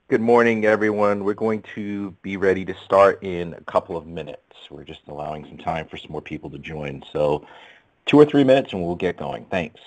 Good morning, everyone. We're going to be ready to start in a couple of minutes. We're just allowing some time for some more people to join. So 2 or 3 minutes and we'll get going. Thanks.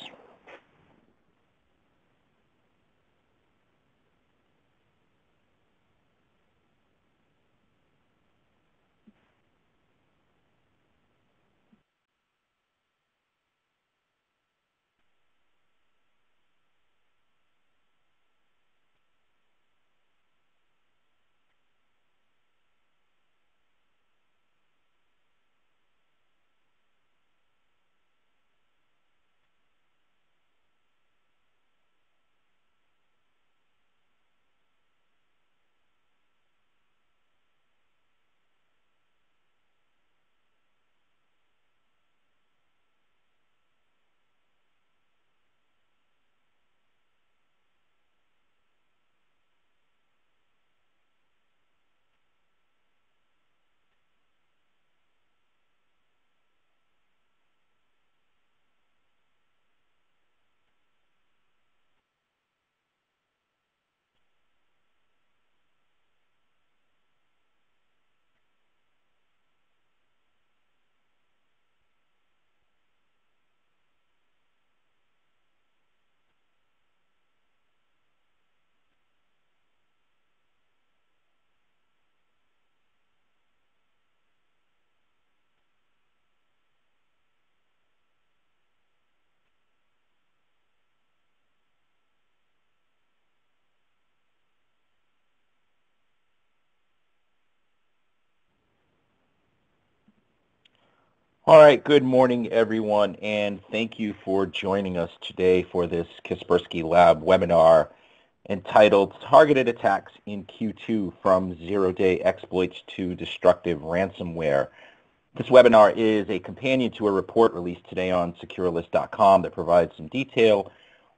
All right, good morning, everyone, and thank you for joining us today for this Kaspersky Lab webinar entitled Targeted Attacks in Q2 from Zero-Day Exploits to Destructive Ransomware. This webinar is a companion to a report released today on securelist.com that provides some detail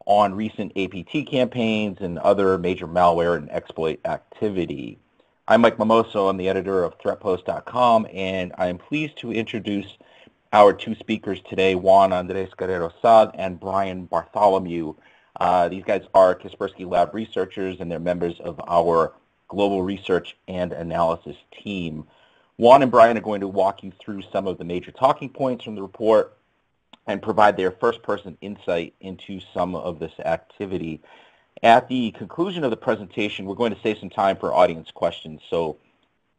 on recent APT campaigns and other major malware and exploit activity. I'm Mike Mimoso. I'm the editor of threatpost.com, and I am pleased to introduce our two speakers today, Juan Guerrero-Saade and Brian Bartholomew. These guys are Kaspersky Lab researchers, and they're members of our global research and analysis team. Juan and Brian are going to walk you through some of the major talking points from the report and provide their first-person insight into some of this activity. At the conclusion of the presentation, we're going to save some time for audience questions, so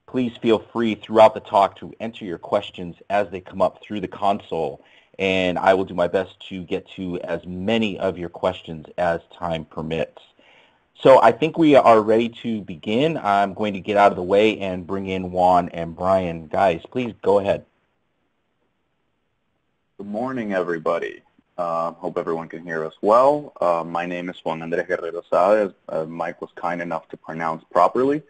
please feel free throughout the talk to enter your questions as they come up through the console, and I will do my best to get to as many of your questions as time permits. So I think we are ready to begin. I'm going to get out of the way and bring in Juan and Brian. Guys, please go ahead. Good morning, everybody. Hope everyone can hear us well. My name is Juan Guerrero-Saade, as Mike was kind enough to pronounce properly.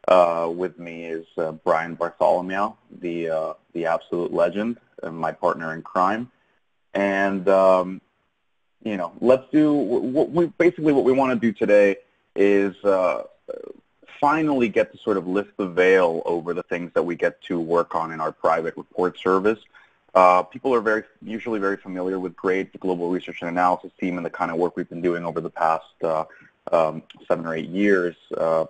With me is Brian Bartholomew, the absolute legend, and my partner in crime. And let's do what we want to do today is finally get to sort of lift the veil over the things that we get to work on in our private report service. People are usually very familiar with GRADE, the Global Research and Analysis Team, and the kind of work we've been doing over the past 7 or 8 years,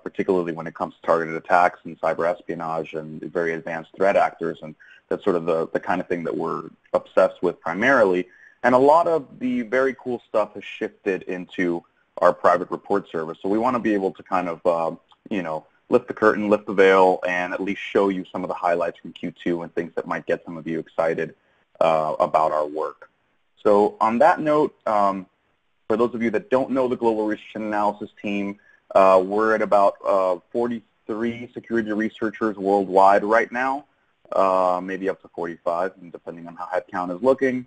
particularly when it comes to targeted attacks and cyberespionage and very advanced threat actors, and that's sort of the kind of thing that we're obsessed with primarily. And a lot of the very cool stuff has shifted into our private report service. So we want to be able to kind of, lift the curtain, lift the veil, and at least show you some of the highlights from Q2 and things that might get some of you excited about our work. So on that note, for those of you that don't know the Global Research and Analysis Team, we're at about 43 security researchers worldwide right now, maybe up to 45, depending on how headcount is looking.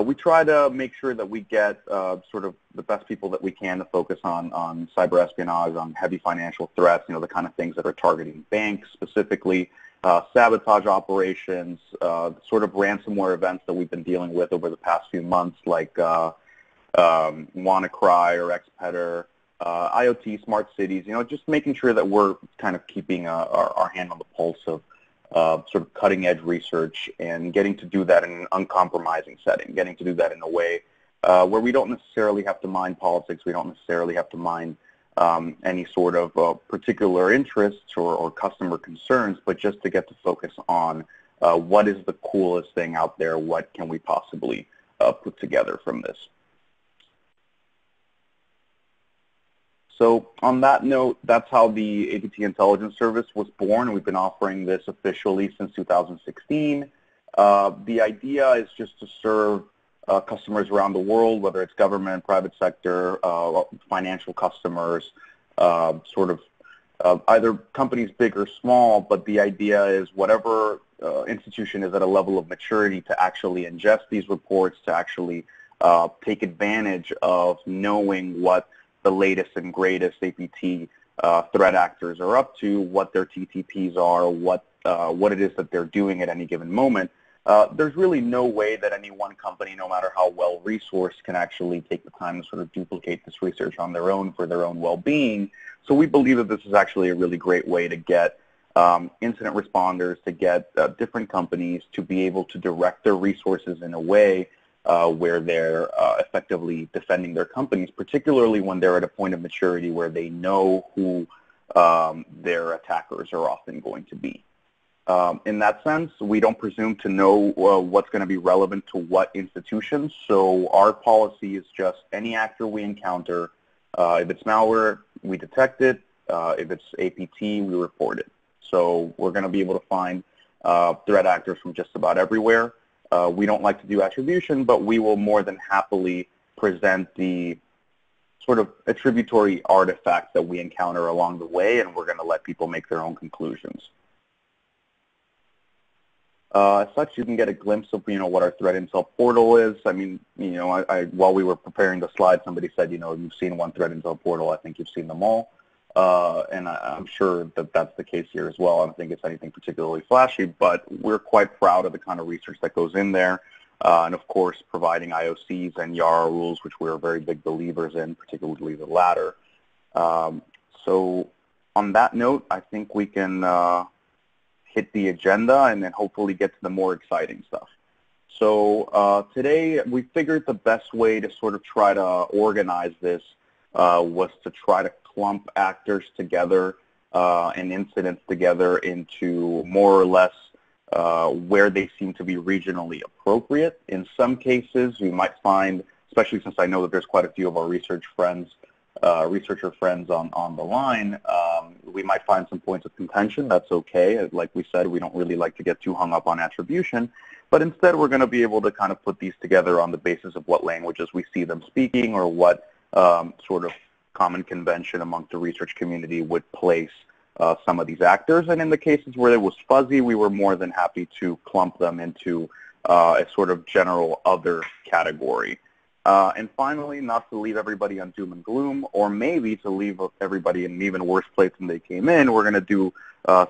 We try to make sure that we get sort of the best people that we can to focus on cyber espionage, on heavy financial threats, the kind of things that are targeting banks specifically, sabotage operations, sort of ransomware events that we've been dealing with over the past few months, like WannaCry or Xpetter, IoT, smart cities, just making sure that we're kind of keeping our hand on the pulse of sort of cutting-edge research and getting to do that in an uncompromising setting, getting to do that in a way where we don't necessarily have to mind politics, we don't necessarily have to mind any sort of particular interests or customer concerns, but just to get to focus on what is the coolest thing out there, what can we possibly put together from this. So on that note, that's how the APT Intelligence Service was born. We've been offering this officially since 2016. The idea is just to serve customers around the world, whether it's government, private sector, financial customers, sort of either companies big or small, but the idea is whatever institution is at a level of maturity to actually ingest these reports, to actually take advantage of knowing what the latest and greatest APT threat actors are up to, what their TTPs are, what it is that they're doing at any given moment. There's really no way that any one company, no matter how well-resourced, can actually take the time to sort of duplicate this research on their own for their own well-being. So we believe that this is actually a really great way to get incident responders, to get different companies to be able to direct their resources in a way where they're effectively defending their companies, particularly when they're at a point of maturity where they know who their attackers are often going to be. In that sense, we don't presume to know what's going to be relevant to what institutions, so our policy is just any actor we encounter, if it's malware, we detect it, if it's APT, we report it. So we're going to be able to find threat actors from just about everywhere. We don't like to do attribution, but we will more than happily present the sort of attributory artifacts that we encounter along the way, and we're going to let people make their own conclusions. As such, you can get a glimpse of, what our threat intel portal is. I mean, while we were preparing the slide, somebody said, you've seen one threat intel portal. I think you've seen them all. And I'm sure that that's the case here as well. I don't think it's anything particularly flashy, but we're quite proud of the kind of research that goes in there. And of course, providing IOCs and YARA rules, which we're very big believers in, particularly the latter. So on that note, I think we can hit the agenda and then hopefully get to the more exciting stuff. So today we figured the best way to sort of try to organize this was to try to clump actors together and incidents together into more or less where they seem to be regionally appropriate. In some cases, we might find, especially since I know that there's quite a few of our researcher friends on the line, we might find some points of contention. That's okay. Like we said, we don't really like to get too hung up on attribution, but instead we're going to be able to kind of put these together on the basis of what languages we see them speaking or what sort of common convention among the research community would place some of these actors. And in the cases where it was fuzzy, we were more than happy to clump them into a sort of general other category. And finally, not to leave everybody on doom and gloom, or maybe to leave everybody in an even worse place than they came in, we're going to do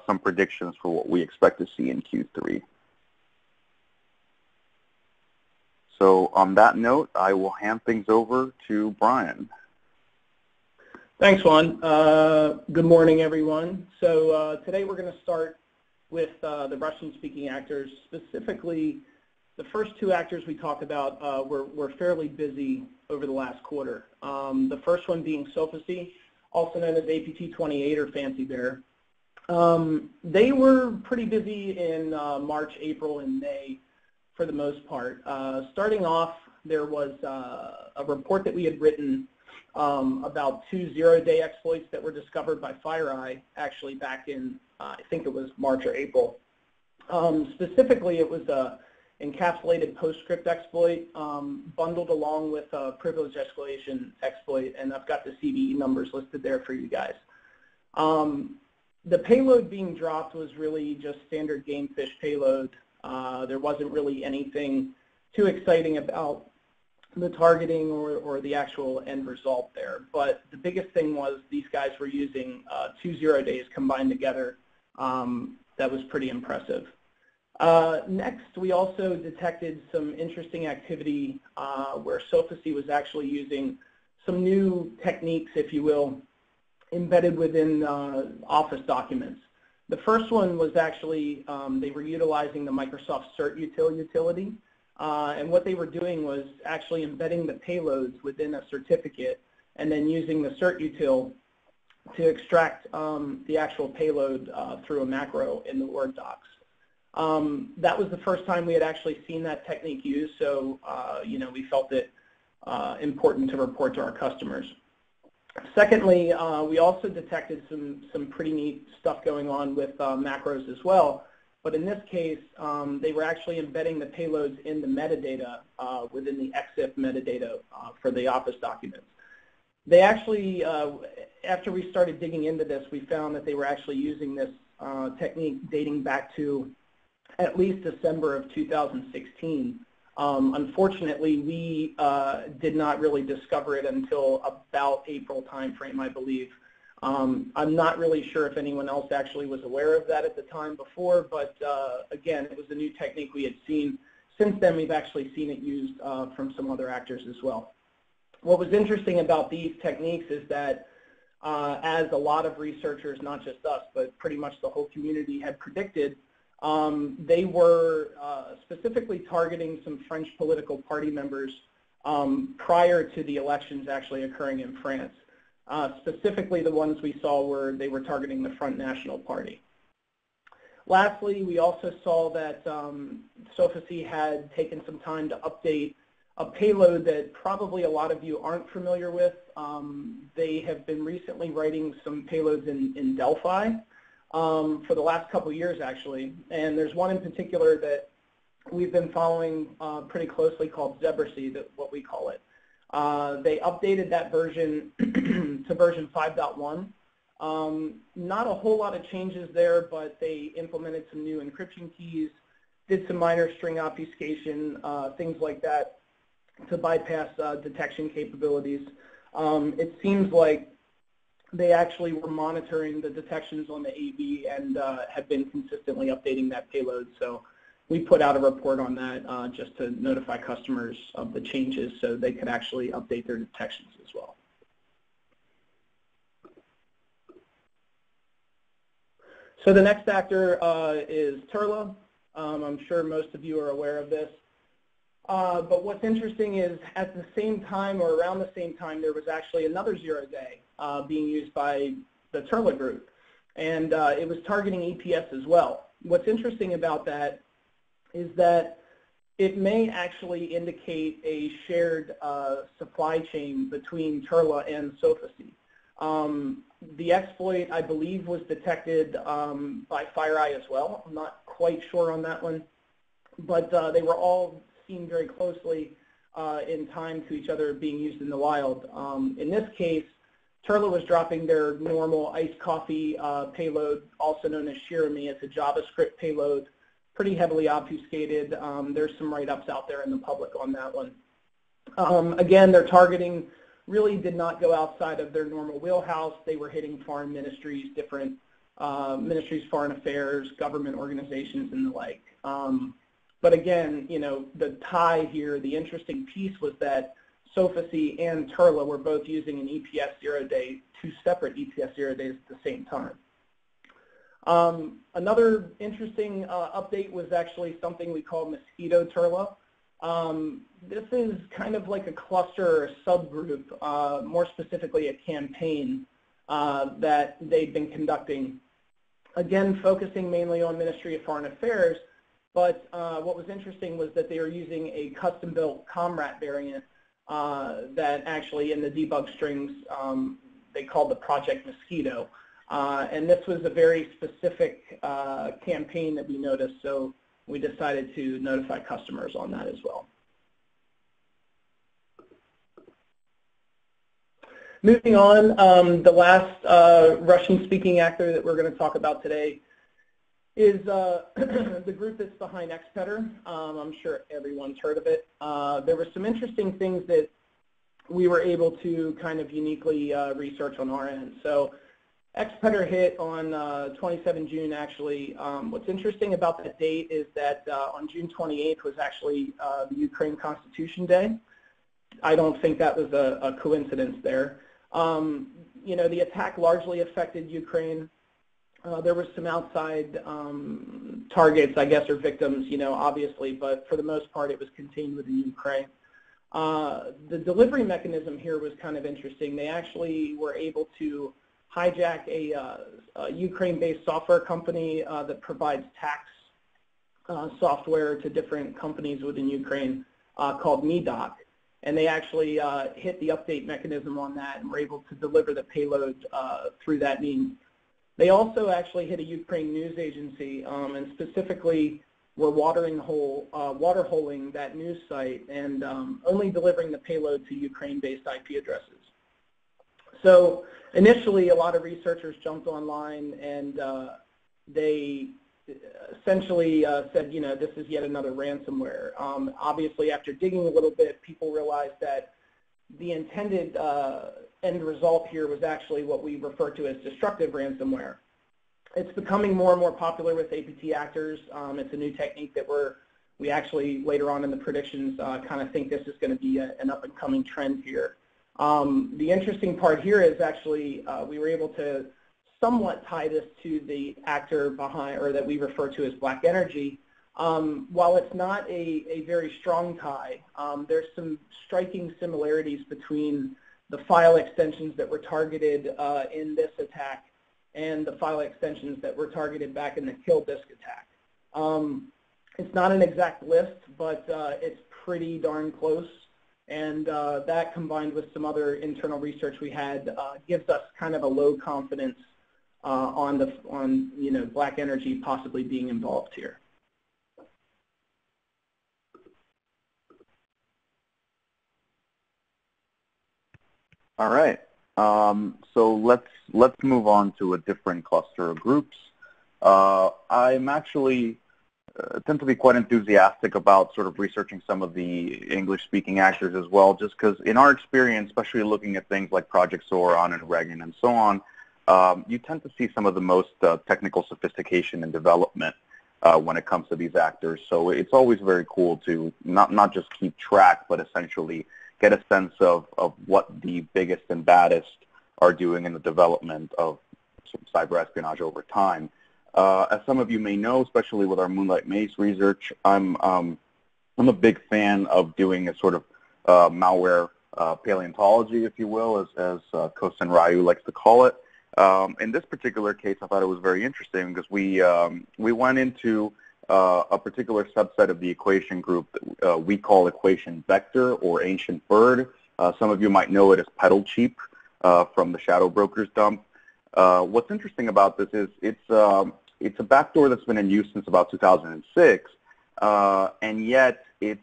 some predictions for what we expect to see in Q3. So on that note, I will hand things over to Brian. Thanks, Juan. Good morning, everyone. So today we're going to start with the Russian-speaking actors. Specifically, the first two actors we talked about were fairly busy over the last quarter. The first one being Sofasy, also known as APT28 or Fancy Bear. They were pretty busy in March, April, and May for the most part. Starting off, there was a report that we had written about 2 zero-day exploits that were discovered by FireEye, actually back in, I think it was March or April. Specifically, it was a encapsulated postscript exploit bundled along with a privilege escalation exploit, and I've got the CVE numbers listed there for you guys. The payload being dropped was really just standard gamefish payload. There wasn't really anything too exciting about the targeting or the actual end result there. But the biggest thing was these guys were using 2 0 days combined together. That was pretty impressive. Next, we also detected some interesting activity where Sofasy was actually using some new techniques, if you will, embedded within Office documents. The first one was actually they were utilizing the Microsoft CERT utility. And what they were doing was actually embedding the payloads within a certificate and then using the CERT util to extract the actual payload through a macro in the Word docs. That was the first time we had actually seen that technique used, so we felt it important to report to our customers. Secondly, we also detected some pretty neat stuff going on with macros as well, but in this case, they were actually embedding the payloads in the metadata within the EXIF metadata for the Office documents. They actually, after we started digging into this, we found that they were actually using this technique dating back to at least December of 2016. Unfortunately, we did not really discover it until about April timeframe, I believe. I'm not really sure if anyone else actually was aware of that at the time before, but again, it was a new technique we had seen. Since then, we've actually seen it used from some other actors as well. What was interesting about these techniques is that as a lot of researchers, not just us, but pretty much the whole community had predicted, they were specifically targeting some French political party members prior to the elections actually occurring in France. Specifically, the ones we saw they were targeting the Front National Party. Lastly, we also saw that Sophisy had taken some time to update a payload that probably a lot of you aren't familiar with. They have been recently writing some payloads in Delphi for the last couple of years, actually. And there's one in particular that we've been following pretty closely called cyberespionage, what we call it. They updated that version to version 5.1. Not a whole lot of changes there, but they implemented some new encryption keys, did some minor string obfuscation, things like that, to bypass detection capabilities. It seems like they actually were monitoring the detections on the AV and have been consistently updating that payload. So we put out a report on that just to notify customers of the changes so they could actually update their detections as well. So the next actor is Turla. I'm sure most of you are aware of this. But what's interesting is at the same time or around the same time, there was actually another 0-day being used by the Turla group. And it was targeting EPS as well. What's interesting about that is that it may actually indicate a shared supply chain between Turla and Sophisy. The exploit, I believe, was detected by FireEye as well. I'm not quite sure on that one. But they were all seen very closely in time to each other being used in the wild. In this case, Turla was dropping their normal iced coffee payload, also known as Shirami. It's a JavaScript payload, pretty heavily obfuscated. There's some write-ups out there in the public on that one. Again, their targeting really did not go outside of their normal wheelhouse. They were hitting foreign ministries, different ministries, foreign affairs, government organizations, and the like. But again, the tie here, the interesting piece was that Sophisy and Turla were both using an EPS 0-day, two separate EPS 0-days at the same time. Another interesting update was actually something we call Mosquito Turla. This is kind of like a cluster or a subgroup, more specifically a campaign that they've been conducting. Again, focusing mainly on Ministry of Foreign Affairs, but what was interesting was that they were using a custom-built Comrat variant that actually in the debug strings they called the Project Mosquito. And this was a very specific campaign that we noticed, so we decided to notify customers on that as well. Moving on, the last Russian-speaking actor that we're going to talk about today is the group that's behind Xpetter. I'm sure everyone's heard of it. There were some interesting things that we were able to kind of uniquely research on our end. So Xpetter hit on 27 June, actually. What's interesting about that date is that on June 28th was actually the Ukraine Constitution Day. I don't think that was a coincidence there. The attack largely affected Ukraine. There were some outside targets, I guess, or victims, obviously, but for the most part it was contained within Ukraine. The delivery mechanism here was kind of interesting. They actually were able to hijack a Ukraine-based software company that provides tax software to different companies within Ukraine called MeDoc. And they actually hit the update mechanism on that and were able to deliver the payload through that means. They also actually hit a Ukraine news agency and specifically were waterholing that news site and only delivering the payload to Ukraine-based IP addresses. So initially, a lot of researchers jumped online and they essentially said, you know, this is yet another ransomware. Obviously, after digging a little bit, people realized that the intended end result here was actually what we refer to as destructive ransomware. It's becoming more and more popular with APT actors. It's a new technique that we actually later on in the predictions kind of think this is going to be an up-and-coming trend here. The interesting part here is actually we were able to somewhat tie this to the actor behind, or that we refer to as Black Energy. While it's not a very strong tie, there's some striking similarities between the file extensions that were targeted in this attack and the file extensions that were targeted back in the kill disk attack. It's not an exact list, but it's pretty darn close. And that combined with some other internal research we had gives us kind of a low confidence on Black Energy possibly being involved here. All right. So let's move on to a different cluster of groups. I'm actually tend to be quite enthusiastic about sort of researching some of the English-speaking actors as well, just because in our experience, especially looking at things like Project Sauron and Reagan and so on, you tend to see some of the most technical sophistication and development when it comes to these actors. So it's always very cool to not just keep track, but essentially get a sense of what the biggest and baddest are doing in the development of cyber espionage over time. As some of you may know, especially with our Moonlight Maze research, I'm a big fan of doing a sort of malware paleontology, if you will, as Kosten Ryu likes to call it. In this particular case, I thought it was very interesting because we went into a particular subset of the equation group that we call equation vector or ancient bird. Some of you might know it as pedal cheap from the Shadow Brokers dump. What's interesting about this is it's a backdoor that's been in use since about 2006, and yet it's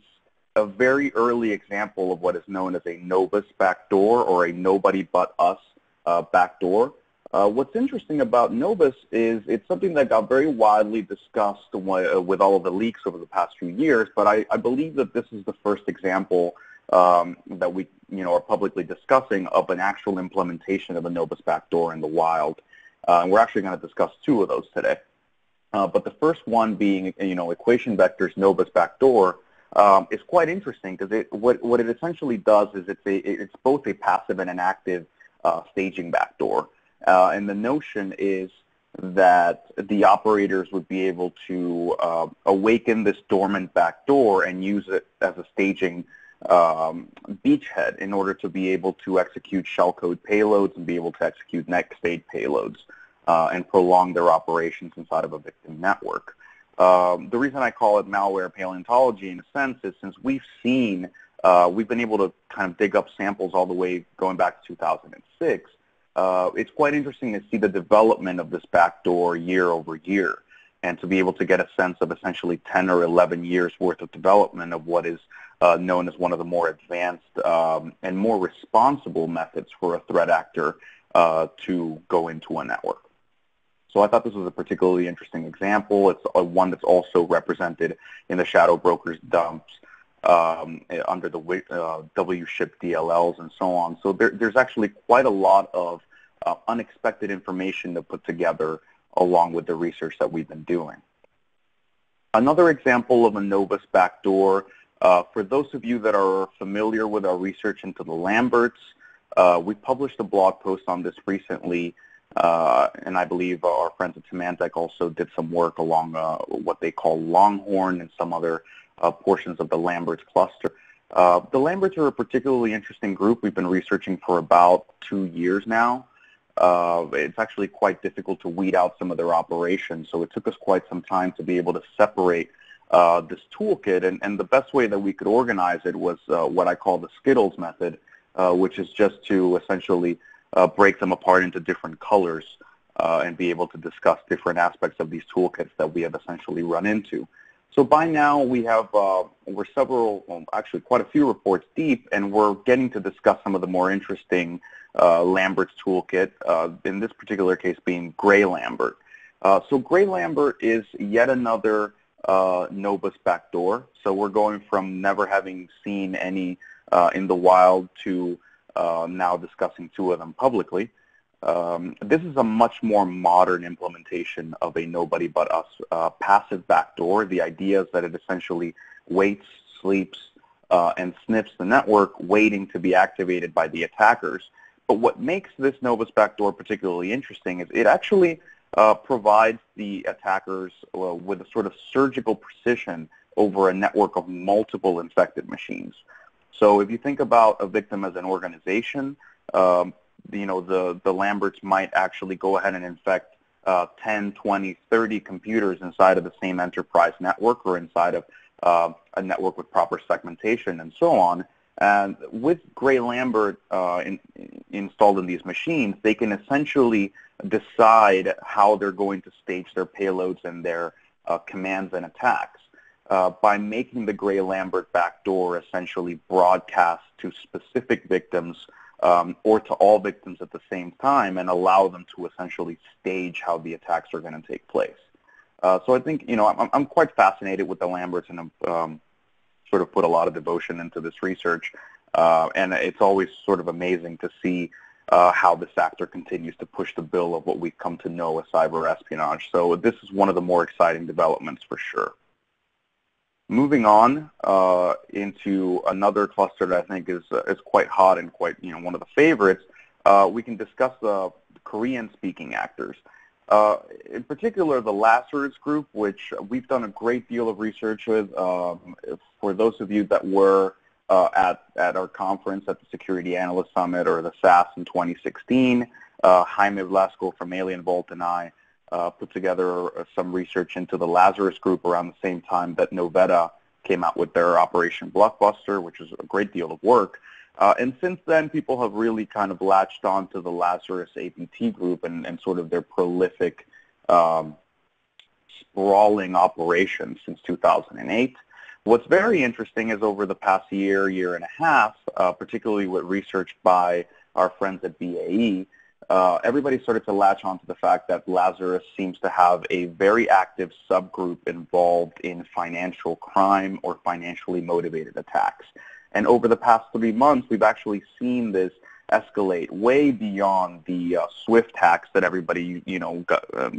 a very early example of what is known as a Novus backdoor or a nobody but us backdoor. What's interesting about Novus is it's something that got very widely discussed with all of the leaks over the past few years, but I believe that this is the first example that we are publicly discussing of an actual implementation of a Novus backdoor in the wild. And we're actually going to discuss two of those today. But the first one being, equation vector's Novus backdoor is quite interesting because what it essentially does is it's both a passive and an active staging backdoor. And the notion is that the operators would be able to awaken this dormant backdoor and use it as a staging beachhead in order to be able to execute shellcode payloads and be able to execute next state payloads and prolong their operations inside of a victim network. The reason I call it malware paleontology in a sense is since we've been able to kind of dig up samples all the way going back to 2006, it's quite interesting to see the development of this backdoor year over year and to be able to get a sense of essentially 10 or 11 years worth of development of what is known as one of the more advanced and more responsible methods for a threat actor to go into a network. So I thought this was a particularly interesting example. It's one that's also represented in the Shadow Brokers dumps under the W-ship DLLs and so on. So there's actually quite a lot of unexpected information to put together along with the research that we've been doing. Another example of a Novus backdoor, for those of you that are familiar with our research into the Lamberts, we published a blog post on this recently, and I believe our friends at Symantec also did some work along what they call Longhorn and some other portions of the Lamberts cluster. The Lamberts are a particularly interesting group we've been researching for about 2 years now. it's actually quite difficult to weed out some of their operations. So it took us quite some time to be able to separate this toolkit, and the best way that we could organize it was what I call the Skittles method, which is just to essentially break them apart into different colors and be able to discuss different aspects of these toolkits that we have essentially run into. So by now we have, actually quite a few reports deep, and we're getting to discuss some of the more interesting Lambert's toolkit, in this particular case being Gray Lambert. So Gray Lambert is yet another Novus backdoor. So we're going from never having seen any in the wild to now discussing two of them publicly. This is a much more modern implementation of a nobody but us passive backdoor. The idea is that it essentially waits, sleeps, and sniffs the network, waiting to be activated by the attackers. But what makes this Novus backdoor particularly interesting is it actually provides the attackers with a sort of surgical precision over a network of multiple infected machines. So if you think about a victim as an organization, the Lamberts might actually go ahead and infect 10, 20, 30 computers inside of the same enterprise network or inside of a network with proper segmentation and so on. And with Gray Lambert installed in these machines, they can essentially decide how they're going to stage their payloads and their commands and attacks by making the Gray Lambert backdoor essentially broadcast to specific victims or to all victims at the same time, and allow them to essentially stage how the attacks are going to take place. So I think, I'm quite fascinated with the Lamberts, and sort of put a lot of devotion into this research. And it's always sort of amazing to see how this actor continues to push the bill of what we've come to know as cyber espionage. So this is one of the more exciting developments for sure. Moving on into another cluster that I think is quite hot and quite one of the favorites, we can discuss the Korean-speaking actors. In particular, the Lazarus Group, which we've done a great deal of research with. For those of you that were at our conference at the Security Analyst Summit or the SAS in 2016, Jaime Blasco from Alien Vault and I put together some research into the Lazarus Group around the same time that Novetta came out with their Operation Blockbuster, which is a great deal of work. And since then, people have really kind of latched on to the Lazarus APT group and sort of their prolific, sprawling operations since 2008. What's very interesting is over the past year and a half, particularly with research by our friends at BAE, everybody started to latch onto the fact that Lazarus seems to have a very active subgroup involved in financial crime or financially motivated attacks. And over the past 3 months, we've actually seen this escalate way beyond the SWIFT hacks that everybody,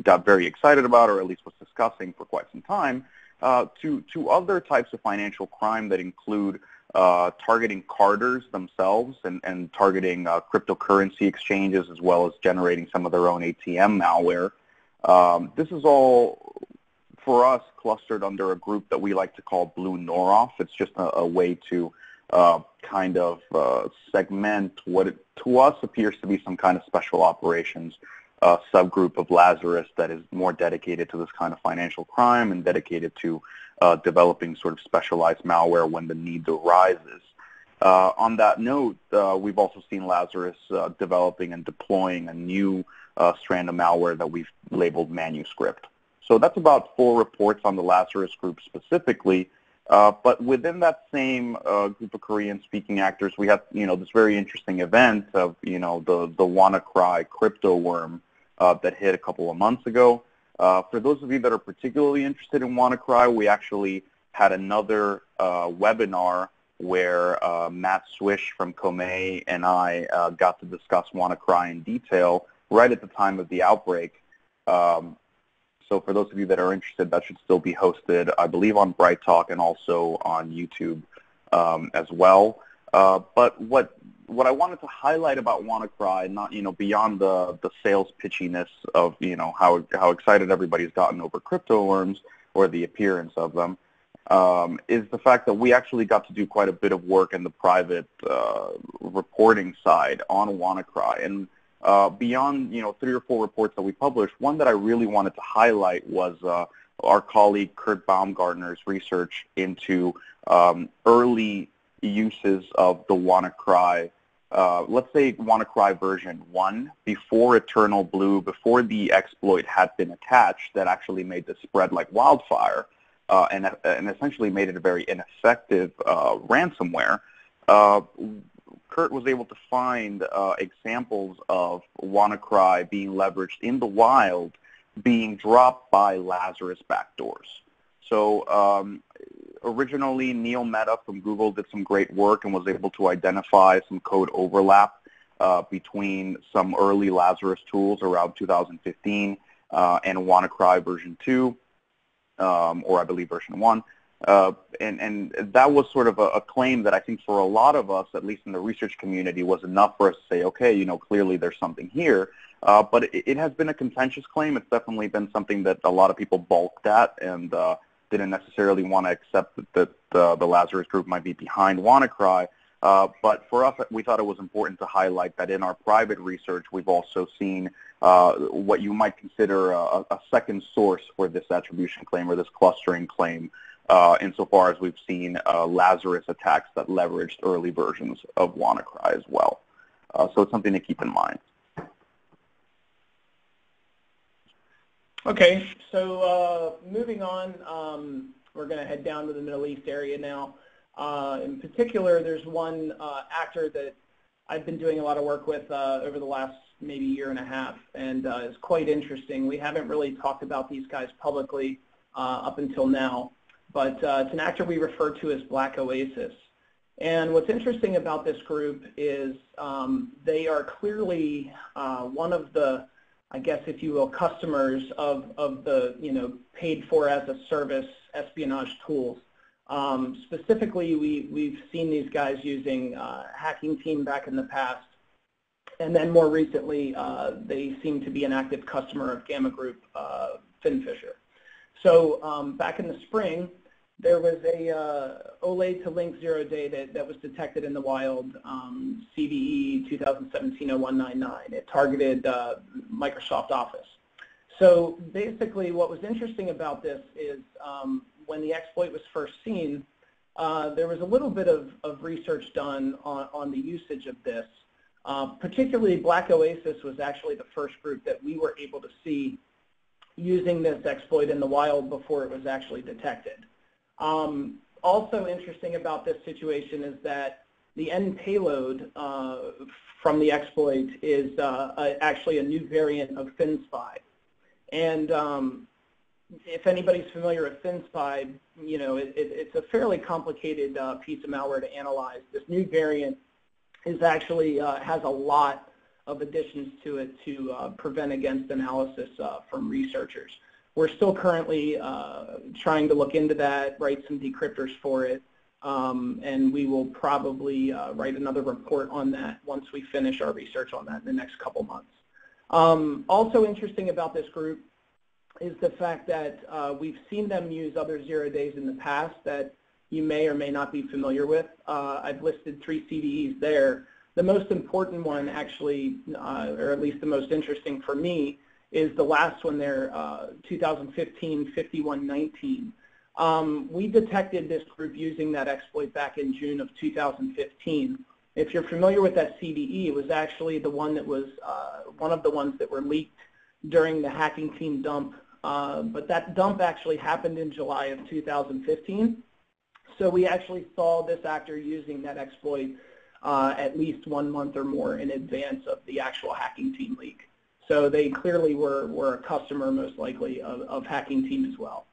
got very excited about, or at least was discussing for quite some time, to other types of financial crime that include targeting carders themselves and targeting cryptocurrency exchanges, as well as generating some of their own ATM malware. This is all, for us, clustered under a group that we like to call Blue Noroff. It's just a way to kind of segment what to us appears to be some kind of special operations subgroup of Lazarus that is more dedicated to this kind of financial crime and dedicated to developing sort of specialized malware when the need arises. On that note, we've also seen Lazarus developing and deploying a new strand of malware that we've labeled Manuscript. So that's about 4 reports on the Lazarus group specifically. But within that same group of Korean-speaking actors, we have, this very interesting event of, the WannaCry crypto worm that hit a couple of months ago. For those of you that are particularly interested in WannaCry, we actually had another webinar where Matt Swish from Comey and I got to discuss WannaCry in detail right at the time of the outbreak. So for those of you that are interested, that should still be hosted, I believe, on Bright Talk and also on YouTube as well. But what I wanted to highlight about WannaCry, not beyond the sales pitchiness of how excited everybody's gotten over crypto worms or the appearance of them, is the fact that we actually got to do quite a bit of work in the private reporting side on WannaCry. And Beyond 3 or 4 reports that we published, one that I really wanted to highlight was our colleague Kurt Baumgartner's research into early uses of the WannaCry. Let's say WannaCry version 1, before Eternal Blue, before the exploit had been attached that actually made the spread like wildfire and essentially made it a very ineffective ransomware. Kurt was able to find examples of WannaCry being leveraged in the wild, being dropped by Lazarus backdoors. So originally, Neil Mehta from Google did some great work and was able to identify some code overlap between some early Lazarus tools around 2015 and WannaCry version 2, or I believe version 1. And that was sort of a claim that I think for a lot of us, at least in the research community, was enough for us to say, okay, clearly there's something here. But it has been a contentious claim. It's definitely been something that a lot of people balked at and didn't necessarily want to accept that the Lazarus group might be behind WannaCry. But for us, we thought it was important to highlight that in our private research, we've also seen what you might consider a second source for this attribution claim or this clustering claim, insofar as we've seen Lazarus attacks that leveraged early versions of WannaCry as well. So it's something to keep in mind. Okay, so moving on, we're going to head down to the Middle East area now. In particular, there's one actor that I've been doing a lot of work with over the last maybe year and a half, and it's quite interesting. We haven't really talked about these guys publicly up until now, but it's an actor we refer to as Black Oasis. And what's interesting about this group is they are clearly one of the, I guess, if you will, customers of the, paid for as a service espionage tools. Specifically, we've seen these guys using Hacking Team back in the past, and then more recently, they seem to be an active customer of Gamma Group Finfisher. So back in the spring, there was a OLAY to link 0-day that was detected in the wild, CVE 2017-0199. It targeted Microsoft Office. So basically what was interesting about this is when the exploit was first seen, there was a little bit of research done on the usage of this. Particularly Black Oasis was actually the first group that we were able to see using this exploit in the wild before it was actually detected. Also interesting about this situation is that the end payload from the exploit is actually a new variant of FinSpy. And if anybody's familiar with FinSpy, it's a fairly complicated piece of malware to analyze. This new variant is actually has a lot of additions to it to prevent against analysis from researchers. We're still currently trying to look into that, write some decryptors for it, and we will probably write another report on that once we finish our research on that in the next couple months. Also interesting about this group is the fact that we've seen them use other 0 days in the past that you may or may not be familiar with. I've listed 3 CVEs there. The most important one actually, or at least the most interesting for me, is the last one there, 2015-5119. We detected this group using that exploit back in June of 2015. If you're familiar with that CVE, it was actually the one that was one of the ones that were leaked during the Hacking Team dump. But that dump actually happened in July of 2015. So we actually saw this actor using that exploit at least 1 month or more in advance of the actual Hacking Team leak. So they clearly were a customer, most likely, of Hacking Team as well.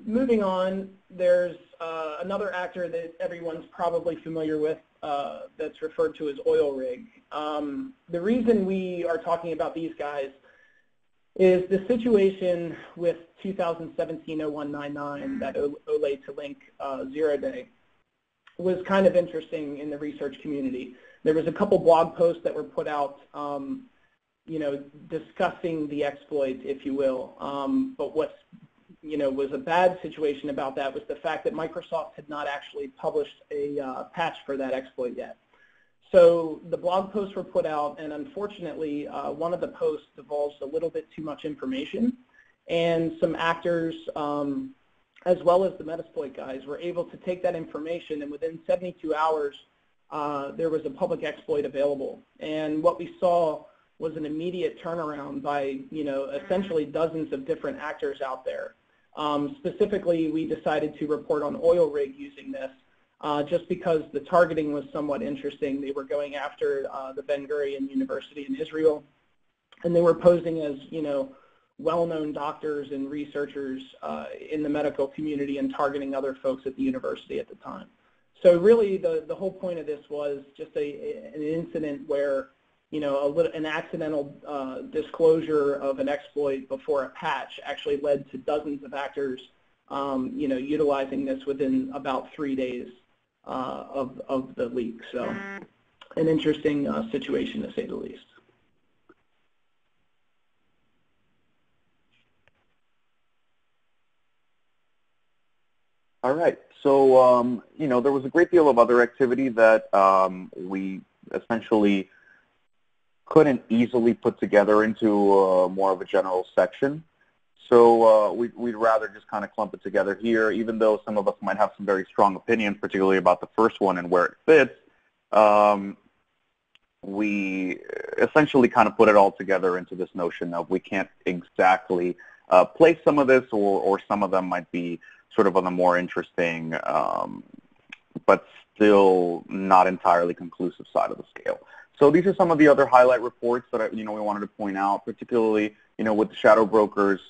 Moving on, there's another actor that everyone's probably familiar with that's referred to as Oil Rig. The reason we are talking about these guys is the situation with 2017-0199, that OLAY to link 0-day, was kind of interesting in the research community. There was a couple blog posts that were put out, discussing the exploit, if you will. But what's, was a bad situation about that was the fact that Microsoft had not actually published a patch for that exploit yet. So the blog posts were put out, and unfortunately, one of the posts divulged a little bit too much information, and some actors, as well as the Metasploit guys, were able to take that information, and within 72 hours, there was a public exploit available. And what we saw was an immediate turnaround by, essentially dozens of different actors out there. Specifically, we decided to report on Oil Rig using this, just because the targeting was somewhat interesting. They were going after the Ben Gurion University in Israel, and they were posing as, well-known doctors and researchers in the medical community and targeting other folks at the university at the time. So really the whole point of this was just an incident where, an accidental disclosure of an exploit before a patch actually led to dozens of actors, utilizing this within about 3 days of the leak. So an interesting situation, to say the least. All right. So, there was a great deal of other activity that we essentially couldn't easily put together into more of a general section. So we'd rather just kind of clump it together here, even though some of us might have some very strong opinions, particularly about the first one and where it fits. We essentially kind of put it all together into this notion of we can't exactly place some of this, or some of them might be sort of on the more interesting, but still not entirely conclusive side of the scale. So these are some of the other highlight reports that we wanted to point out, particularly with the shadow brokers,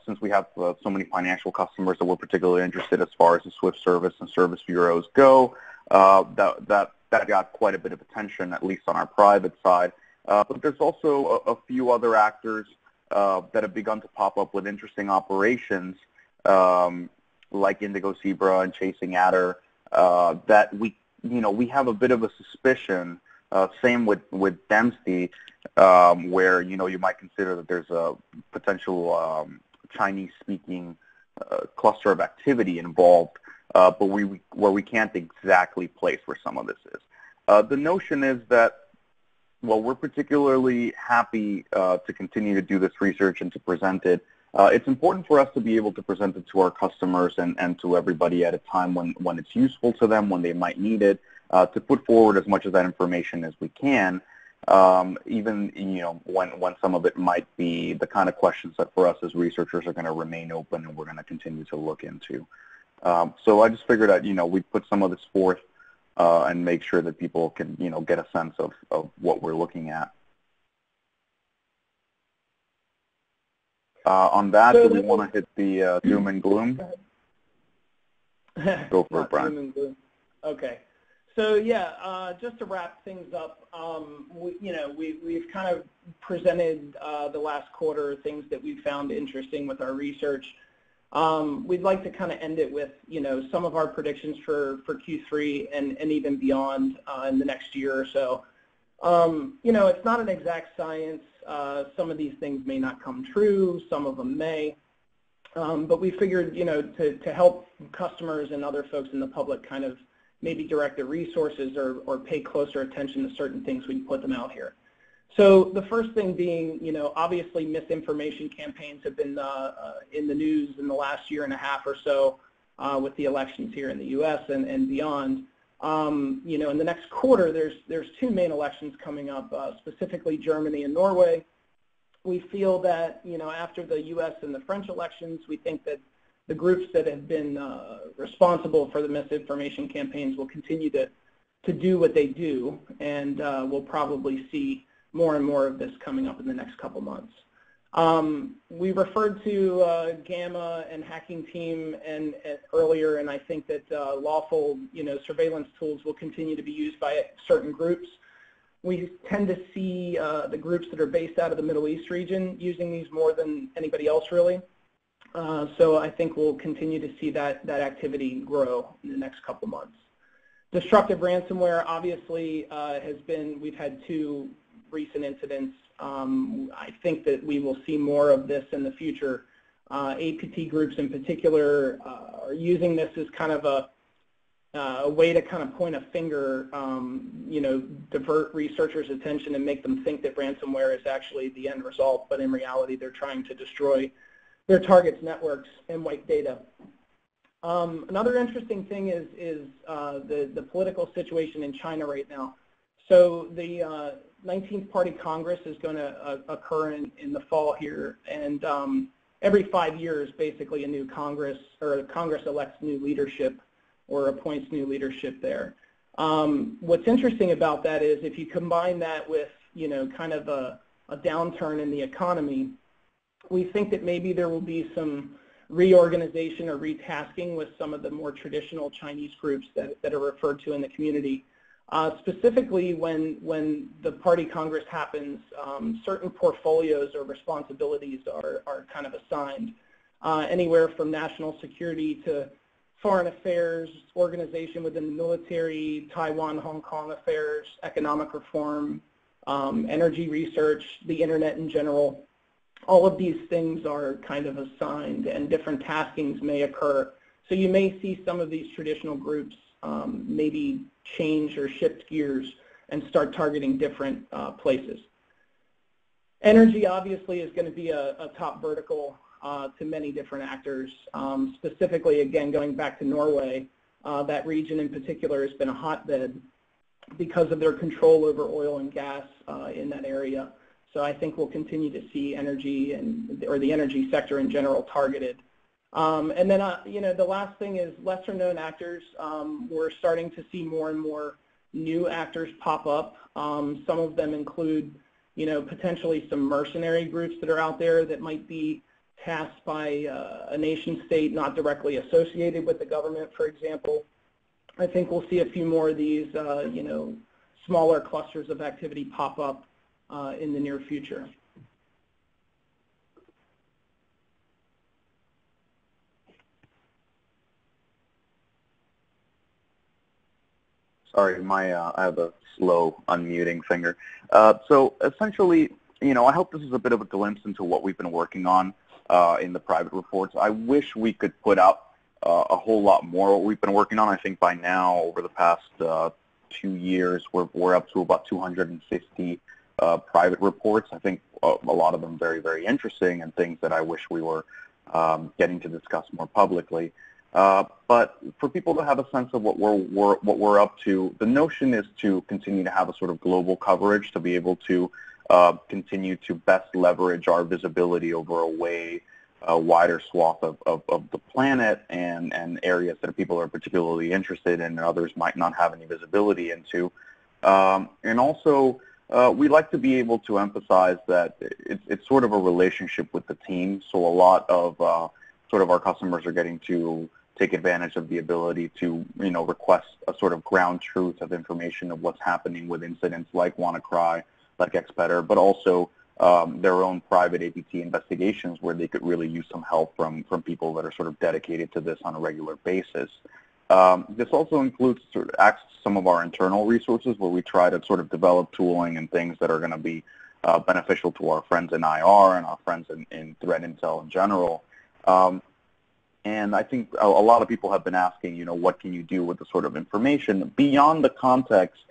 since we have so many financial customers that we're particularly interested as far as the SWIFT service and service bureaus go. That got quite a bit of attention, at least on our private side. But there's also a few other actors that have begun to pop up with interesting operations, like Indigo Zebra and Chasing Adder, that we have a bit of a suspicion. Same with Dempsey, where you might consider that there's a potential Chinese-speaking cluster of activity involved, but where we can't exactly place where some of this is. The notion is that, well, we're particularly happy to continue to do this research and to present it. It's important for us to be able to present it to our customers and to everybody at a time when it's useful to them, when they might need it, to put forward as much of that information as we can, even when some of it might be the kind of questions that for us as researchers are going to remain open and we're going to continue to look into. So I just figured that we'd put some of this forth and make sure that people can get a sense of what we're looking at. On that, do we want to hit the doom and gloom? Go for it, Brian. Doom and gloom. Okay. So yeah, just to wrap things up, we've kind of presented the last quarter things that we found interesting with our research. We'd like to kind of end it with some of our predictions for Q3 and even beyond in the next year or so. It's not an exact science. Some of these things may not come true. Some of them may. But we figured, to help customers and other folks in the public kind of maybe direct their resources or pay closer attention to certain things, we put them out here. So the first thing being, obviously misinformation campaigns have been in the news in the last year and a half or so with the elections here in the U.S. and beyond. In the next quarter, there's two main elections coming up, specifically Germany and Norway. We feel that, after the U.S. and the French elections, we think that the groups that have been responsible for the misinformation campaigns will continue to do what they do, and we'll probably see more and more of this coming up in the next couple months. We referred to Gamma and Hacking Team earlier, and I think that lawful surveillance tools will continue to be used by certain groups. We tend to see the groups that are based out of the Middle East region using these more than anybody else, really. So I think we'll continue to see that activity grow in the next couple months. Destructive ransomware obviously we've had two recent incidents. I think that we will see more of this in the future. APT groups in particular are using this as kind of a way to kind of point a finger, divert researchers' attention and make them think that ransomware is actually the end result, but in reality they're trying to destroy their targets' networks and wipe data. Another interesting thing is the political situation in China right now. So the 19th Party Congress is going to occur in the fall here, and every 5 years, basically, a new Congress, or Congress elects new leadership or appoints new leadership there. What's interesting about that is if you combine that with, kind of a downturn in the economy, we think that maybe there will be some reorganization or retasking with some of the more traditional Chinese groups that are referred to in the community. Specifically, when the party congress happens, certain portfolios or responsibilities are kind of assigned, anywhere from national security to foreign affairs, organization within the military, Taiwan, Hong Kong affairs, economic reform, energy research, the internet in general. All of these things are kind of assigned, and different taskings may occur. So you may see some of these traditional groups maybe change or shift gears and start targeting different places. Energy obviously is going to be a top vertical to many different actors. Specifically, again, going back to Norway, that region in particular has been a hotbed because of their control over oil and gas in that area. So I think we'll continue to see energy or the energy sector in general targeted. And then, the last thing is lesser known actors. We're starting to see more and more new actors pop up. Some of them include, potentially some mercenary groups that are out there that might be tasked by a nation state not directly associated with the government, for example. I think we'll see a few more of these, smaller clusters of activity pop up in the near future. Sorry, I have a slow unmuting finger. So essentially, I hope this is a bit of a glimpse into what we've been working on in the private reports. I wish we could put out a whole lot more what we've been working on. I think by now, over the past 2 years, we're up to about 250 private reports. I think a lot of them very, very interesting and things that I wish we were getting to discuss more publicly. But for people to have a sense of what we're up to, the notion is to continue to have a sort of global coverage to be able to continue to best leverage our visibility over a wider swath of the planet and areas that people are particularly interested in and others might not have any visibility into. And also, we like to be able to emphasize that it's sort of a relationship with the team. So a lot of sort of our customers are getting to take advantage of the ability to, request a sort of ground truth of information of what's happening with incidents like WannaCry, like XPetter, but also their own private APT investigations where they could really use some help from people that are sort of dedicated to this on a regular basis. This also includes sort of access to some of our internal resources where we try to sort of develop tooling and things that are going to be beneficial to our friends in IR and our friends in threat intel in general. And I think a lot of people have been asking, what can you do with the sort of information? Beyond the context,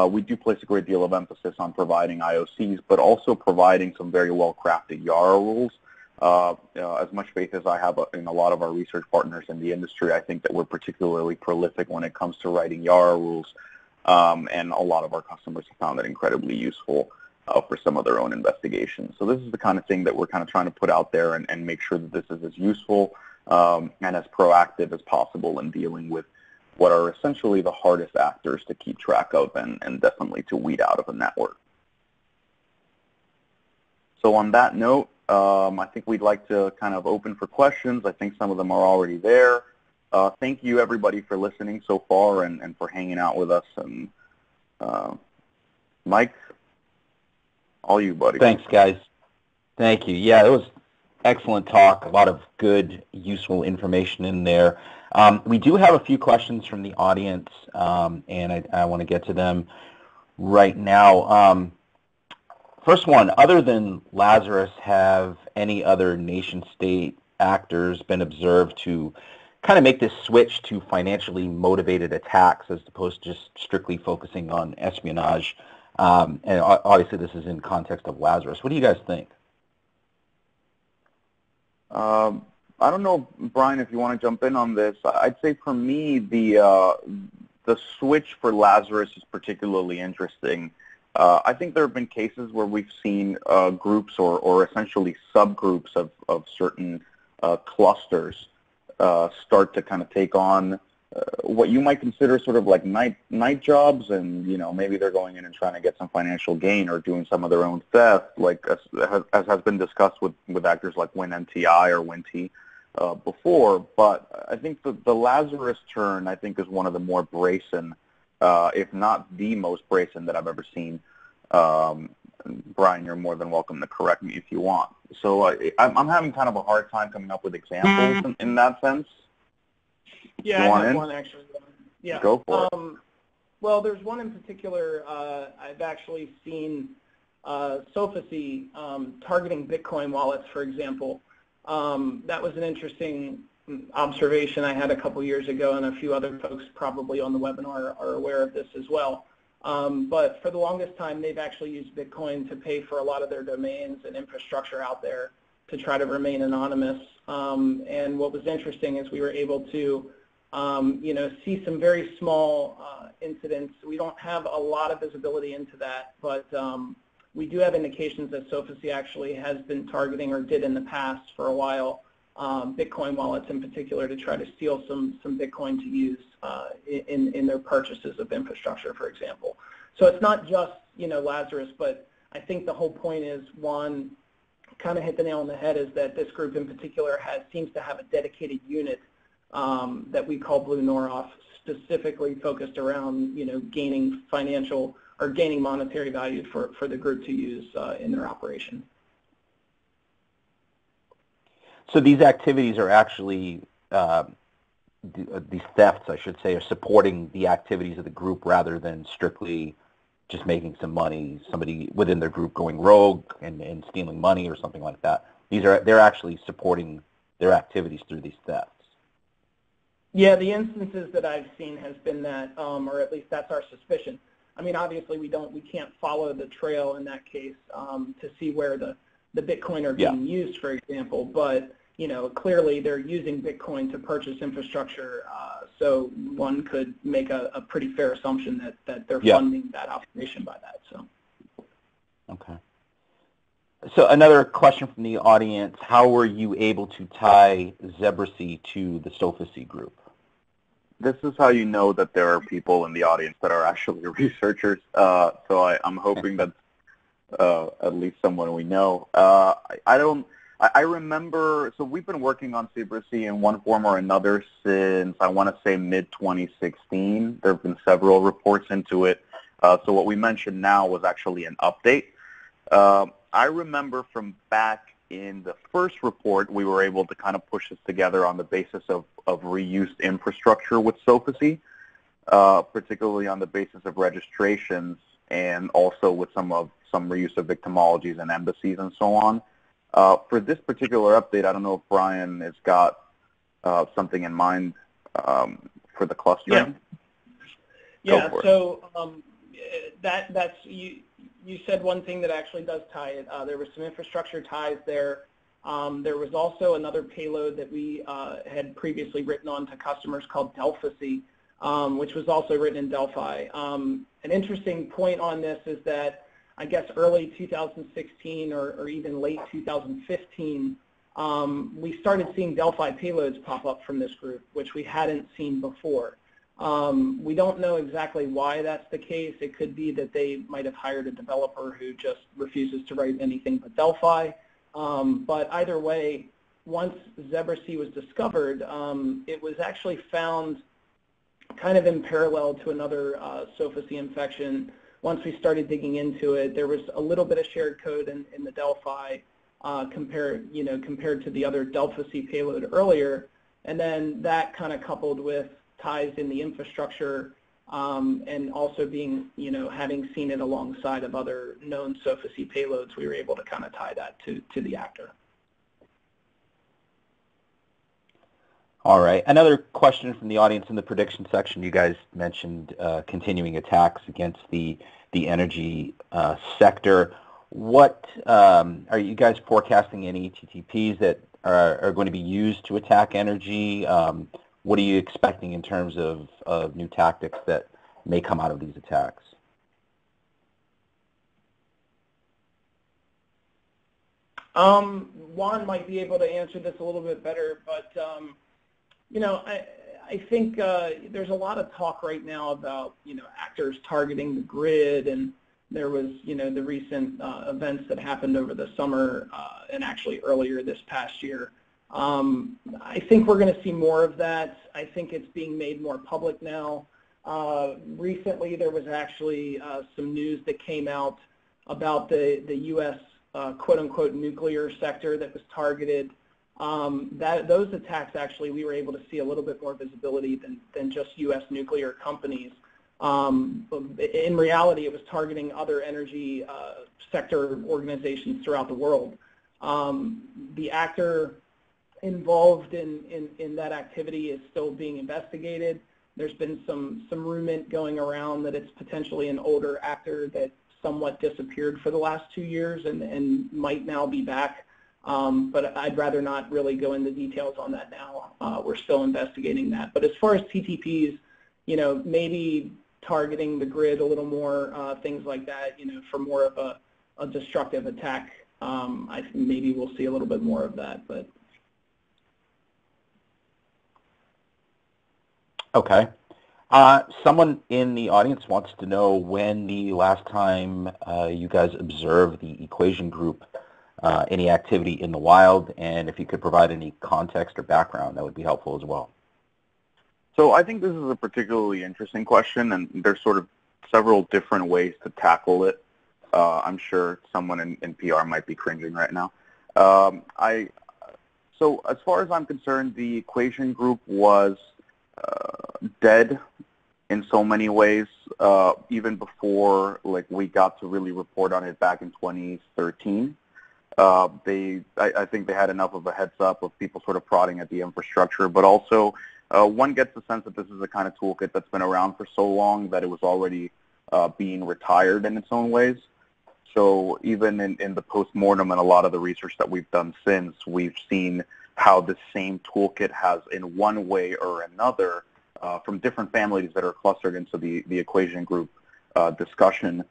we do place a great deal of emphasis on providing IOCs, but also providing some very well-crafted YARA rules. As much faith as I have in a lot of our research partners in the industry, I think that we're particularly prolific when it comes to writing YARA rules, and a lot of our customers have found it incredibly useful for some of their own investigations. So this is the kind of thing that we're kind of trying to put out there and make sure that this is as useful and as proactive as possible in dealing with what are essentially the hardest actors to keep track of and definitely to weed out of a network. So on that note, I think we'd like to kind of open for questions. I think some of them are already there. Thank you, everybody, for listening so far and for hanging out with us. And Mike, all you, buddy. Thanks, guys. Thank you. Yeah, it was excellent talk. A lot of good, useful information in there. We do have a few questions from the audience, and I want to get to them right now. First one, other than Lazarus, have any other nation-state actors been observed to kind of make this switch to financially motivated attacks as opposed to just strictly focusing on espionage. And obviously this is in context of Lazarus. What do you guys think? I don't know, Brian, if you want to jump in on this. I'd say for me, the switch for Lazarus is particularly interesting. I think there have been cases where we've seen groups or essentially subgroups of certain clusters start to kind of take on what you might consider sort of like night jobs, and maybe they're going in and trying to get some financial gain or doing some of their own theft, like as has been discussed with actors like WinNTI or WinT before. But I think the Lazarus turn, I think, is one of the more brazen, if not the most brazen that I've ever seen. Brian, you're more than welcome to correct me if you want. So I'm having kind of a hard time coming up with examples in that sense. Yeah, I have one actually. Yeah. Go for it. Well, there's one in particular I've actually seen Sophisy targeting Bitcoin wallets, for example. That was an interesting observation I had a couple years ago, and a few other folks probably on the webinar are aware of this as well. But for the longest time, they've actually used Bitcoin to pay for a lot of their domains and infrastructure out there to try to remain anonymous. And what was interesting is we were able to see some very small incidents. We don't have a lot of visibility into that, but we do have indications that Sophisy actually has been targeting, or did in the past for a while, Bitcoin wallets in particular, to try to steal some Bitcoin to use in their purchases of infrastructure, for example. So it's not just Lazarus, but I think the whole point is, Juan kind of hit the nail on the head, is that this group in particular seems to have a dedicated unit that we call Blue Noroff, specifically focused around gaining financial or gaining monetary value for the group to use in their operation. So these activities are actually, these thefts, I should say, are supporting the activities of the group rather than strictly just making some money, somebody within their group going rogue and stealing money or something like that. They're actually supporting their activities through these thefts. Yeah, the instances that I've seen has been that, or at least that's our suspicion. I mean, obviously we can't follow the trail in that case to see where the Bitcoin are being used, for example, but clearly they're using Bitcoin to purchase infrastructure, so one could make a pretty fair assumption that they're funding that operation by that. So. Okay. So another question from the audience: how were you able to tie Zebracy to the Sophisy group? This is how you know that there are people in the audience that are actually researchers. So I'm hoping that's at least someone we know. I remember, so we've been working on Zebracy in one form or another since, I want to say, mid-2016. There have been several reports into it. So what we mentioned now was actually an update. I remember from back in the first report, we were able to kind of push this together on the basis of reused infrastructure with Sophisy, particularly on the basis of registrations, and also with some reuse of victimologies and embassies and so on. For this particular update, I don't know if Brian has got something in mind for the clustering. Yeah. So that's you said one thing that actually does tie it. There was some infrastructure ties there. There was also another payload that we had previously written on to customers called Delphisy, which was also written in Delphi. An interesting point on this is that I guess early 2016 or even late 2015, we started seeing Delphi payloads pop up from this group, which we hadn't seen before. We don't know exactly why that's the case. It could be that they might have hired a developer who just refuses to write anything but Delphi. But either way, once Zebracy was discovered, it was actually found kind of in parallel to another Sophisy infection. Once we started digging into it, there was a little bit of shared code in the Delphi compared to the other Delphisy payload earlier, and then that kind of coupled with ties in the infrastructure and also being, having seen it alongside of other known Sophisy payloads, we were able to kind of tie that to the actor. All right. Another question from the audience in the prediction section. You guys mentioned continuing attacks against the energy sector. What are you guys forecasting any TTPs that are going to be used to attack energy? What are you expecting in terms of new tactics that may come out of these attacks? Juan might be able to answer this a little bit better, but you know, I think there's a lot of talk right now about, you know, actors targeting the grid, and there was, you know, the recent events that happened over the summer and actually earlier this past year. I think we're going to see more of that. I think it's being made more public now. Recently, there was actually some news that came out about the U.S. Quote-unquote nuclear sector that was targeted. Those attacks, actually, we were able to see a little bit more visibility than just U.S. nuclear companies. In reality, it was targeting other energy sector organizations throughout the world. The actor involved in that activity is still being investigated. There's been some rumor going around that it's potentially an older actor that somewhat disappeared for the last 2 years and might now be back. But I'd rather not really go into details on that now. We're still investigating that. But as far as TTPs, you know, maybe targeting the grid a little more, things like that, you know, for more of a destructive attack, maybe we'll see a little bit more of that. But okay. Someone in the audience wants to know when the last time you guys observed the Equation Group, any activity in the wild, and if you could provide any context or background, that would be helpful as well. So I think this is a particularly interesting question, and there's sort of several different ways to tackle it. I'm sure someone in PR might be cringing right now. So as far as I'm concerned, the Equation Group was dead in so many ways, even before we got to really report on it back in 2013. I think they had enough of a heads up of people sort of prodding at the infrastructure, but also one gets the sense that this is the kind of toolkit that's been around for so long that it was already being retired in its own ways. So even in the post-mortem and a lot of the research that we've done since, we've seen how the same toolkit has, in one way or another, from different families that are clustered into the Equation Group discussion,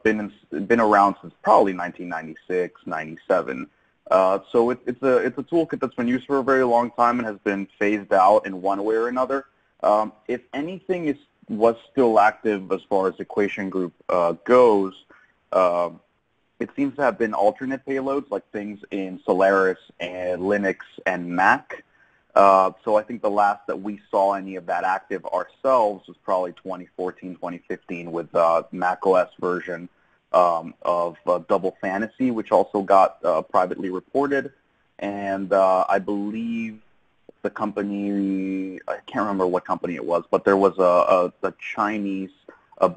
been around since probably 1996, 97. So it's a toolkit that's been used for a very long time and has been phased out in one way or another. If anything was still active as far as Equation Group goes, it seems to have been alternate payloads, like things in Solaris and Linux and Mac. So I think the last that we saw any of that active ourselves was probably 2014, 2015 with Mac OS version of Double Fantasy, which also got privately reported. And I believe the company, I can't remember what company it was, but there was a Chinese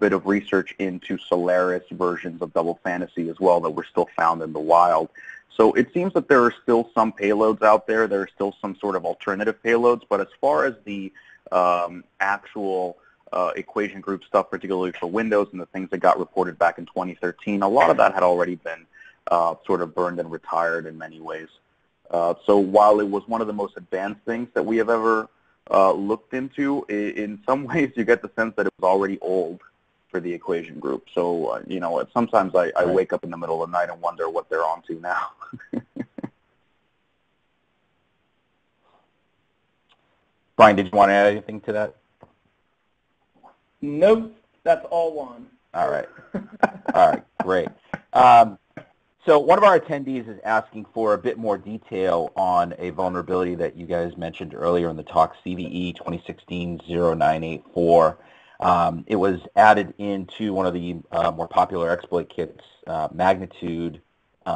bit of research into Solaris versions of Double Fantasy as well that were still found in the wild. So it seems that there are still some payloads out there. There are still some sort of alternative payloads. But as far as the actual Equation Group stuff, particularly for Windows and the things that got reported back in 2013, a lot of that had already been sort of burned and retired in many ways. So while it was one of the most advanced things that we have ever looked into, in some ways you get the sense that it was already old for the Equation Group. So, you know, sometimes I wake up in the middle of the night and wonder what they're on to now. Brian, did you want to add anything to that? Nope, that's all Juan. All right. All right, great. So one of our attendees is asking for a bit more detail on a vulnerability that you guys mentioned earlier in the talk, CVE 2016-0984. It was added into one of the more popular exploit kits, Magnitude,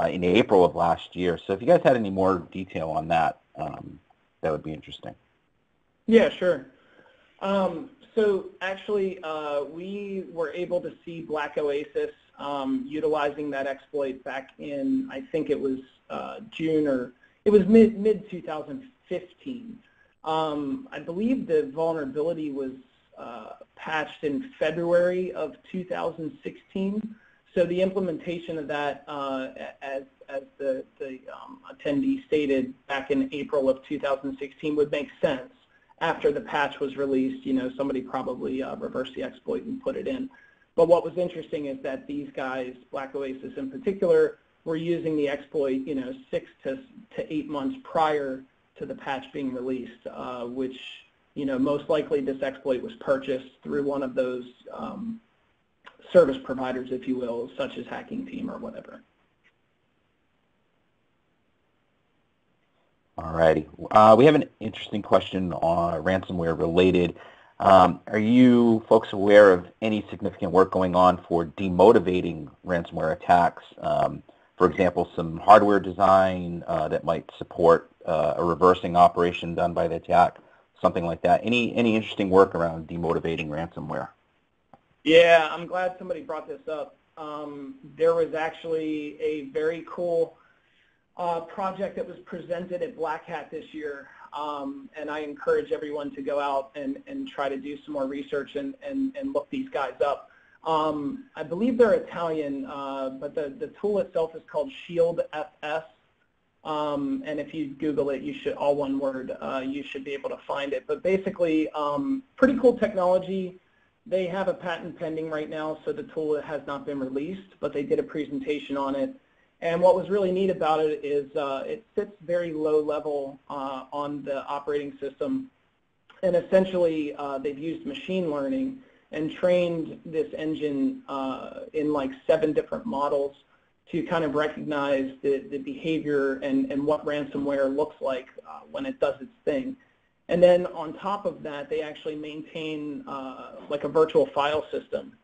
in April of last year. So if you guys had any more detail on that, that would be interesting. Yeah, sure. So actually, we were able to see Black Oasis utilizing that exploit back in, I think it was June, or it was mid 2015. I believe the vulnerability was patched in February of 2016. So the implementation of that, as the attendee stated back in April of 2016, would make sense. After the patch was released, somebody probably reversed the exploit and put it in. But what was interesting is that these guys, Black Oasis in particular, were using the exploit, 6 to 8 months prior to the patch being released, which, most likely this exploit was purchased through one of those service providers, if you will, such as Hacking Team or whatever. All righty. We have an interesting question on ransomware related. Are you folks aware of any significant work going on for demotivating ransomware attacks? For example, some hardware design that might support a reversing operation done by the attack, something like that. Any interesting work around demotivating ransomware? Yeah, I'm glad somebody brought this up. There was actually a very cool project that was presented at Black Hat this year, and I encourage everyone to go out and try to do some more research and look these guys up. I believe they're Italian, but the tool itself is called Shield FS, and if you Google it, you should, all one word, you should be able to find it. But basically, pretty cool technology. They have a patent pending right now, so the tool has not been released, but they did a presentation on it. And what was really neat about it is it sits very low level on the operating system, and essentially they've used machine learning and trained this engine in like 7 different models to kind of recognize the behavior and what ransomware looks like when it does its thing. And then on top of that, they actually maintain like a virtual file system.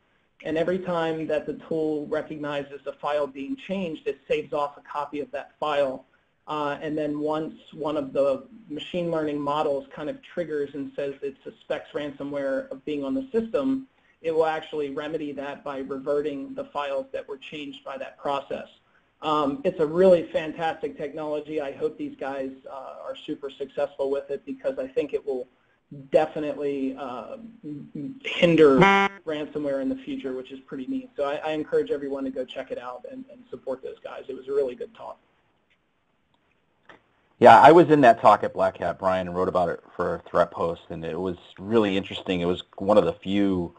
And every time that the tool recognizes a file being changed, it saves off a copy of that file. And then once one of the machine learning models kind of triggers and says it suspects ransomware of being on the system, it will actually remedy that by reverting the files that were changed by that process. It's a really fantastic technology. I hope these guys are super successful with it, because I think it will definitely hinder ransomware in the future, which is pretty neat. So I encourage everyone to go check it out and support those guys. It was a really good talk. Yeah, I was in that talk at Black Hat, Brian, and wrote about it for a threat post, and it was really interesting. It was one of the few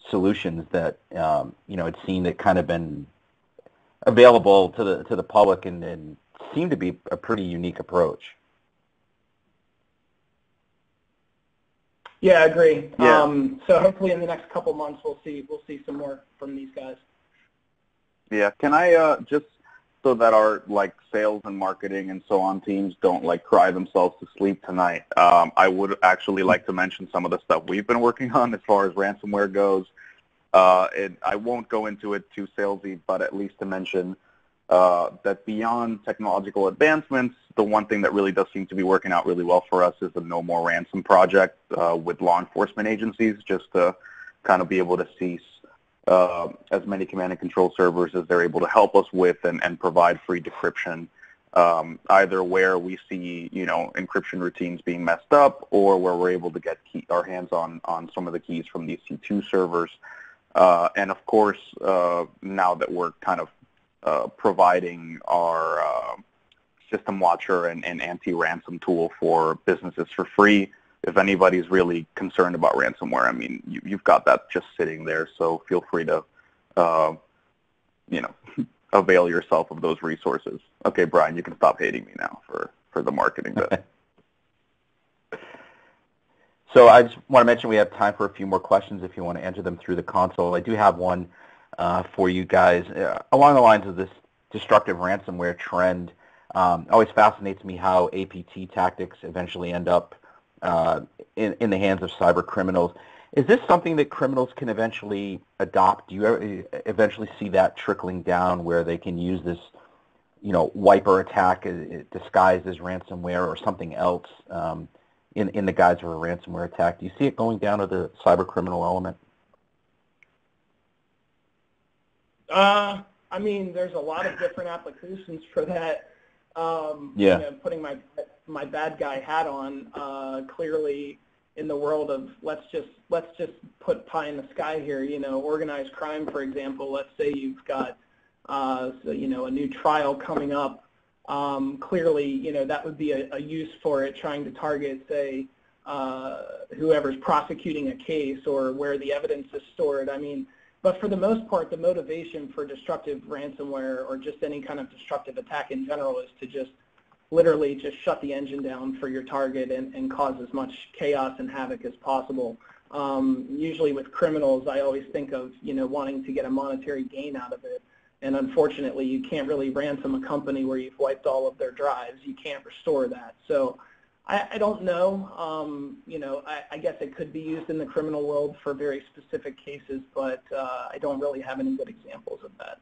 solutions that had seen that kind of been available to the public, and seemed to be a pretty unique approach. Yeah, I agree. Yeah. So hopefully in the next couple months we'll see some more from these guys. Yeah. Can I just, so that our sales and marketing and so on teams don't cry themselves to sleep tonight, I would actually like to mention some of the stuff we've been working on as far as ransomware goes. I won't go into it too salesy, but at least to mention that beyond technological advancements, the one thing that really does seem to be working out really well for us is the No More Ransom project with law enforcement agencies, just to kind of be able to cease as many command and control servers as they're able to help us with, and provide free decryption, either where we see encryption routines being messed up, or where we're able to get our hands on some of the keys from these C2 servers. And of course, now that we're kind of providing our System Watcher and anti-ransom tool for businesses for free, if anybody's really concerned about ransomware, I mean, you've got that just sitting there. So feel free to, avail yourself of those resources. Okay, Brian, you can stop hating me now for the marketing bit. So I just want to mention we have time for a few more questions if you want to enter them through the console. I do have one for you guys along the lines of this destructive ransomware trend. Always fascinates me how APT tactics eventually end up in the hands of cyber criminals. Is this something that criminals can eventually adopt? Do you ever eventually see that trickling down where they can use this, wiper attack disguised as ransomware or something else in the guise of a ransomware attack? Do you see it going down to the cyber criminal element? I mean, there's a lot of different applications for that. Yeah. Putting my bad guy hat on, clearly in the world of let's just put pie in the sky here, organized crime, for example. Let's say you've got a new trial coming up. Clearly, that would be a use for it, trying to target, say, whoever's prosecuting a case or where the evidence is stored. But for the most part, the motivation for destructive ransomware or just any kind of destructive attack in general is to just literally just shut the engine down for your target and cause as much chaos and havoc as possible. Usually with criminals, I always think of, wanting to get a monetary gain out of it. And unfortunately, you can't really ransom a company where you've wiped all of their drives. You can't restore that. So I don't know. I guess it could be used in the criminal world for very specific cases, but I don't really have any good examples of that.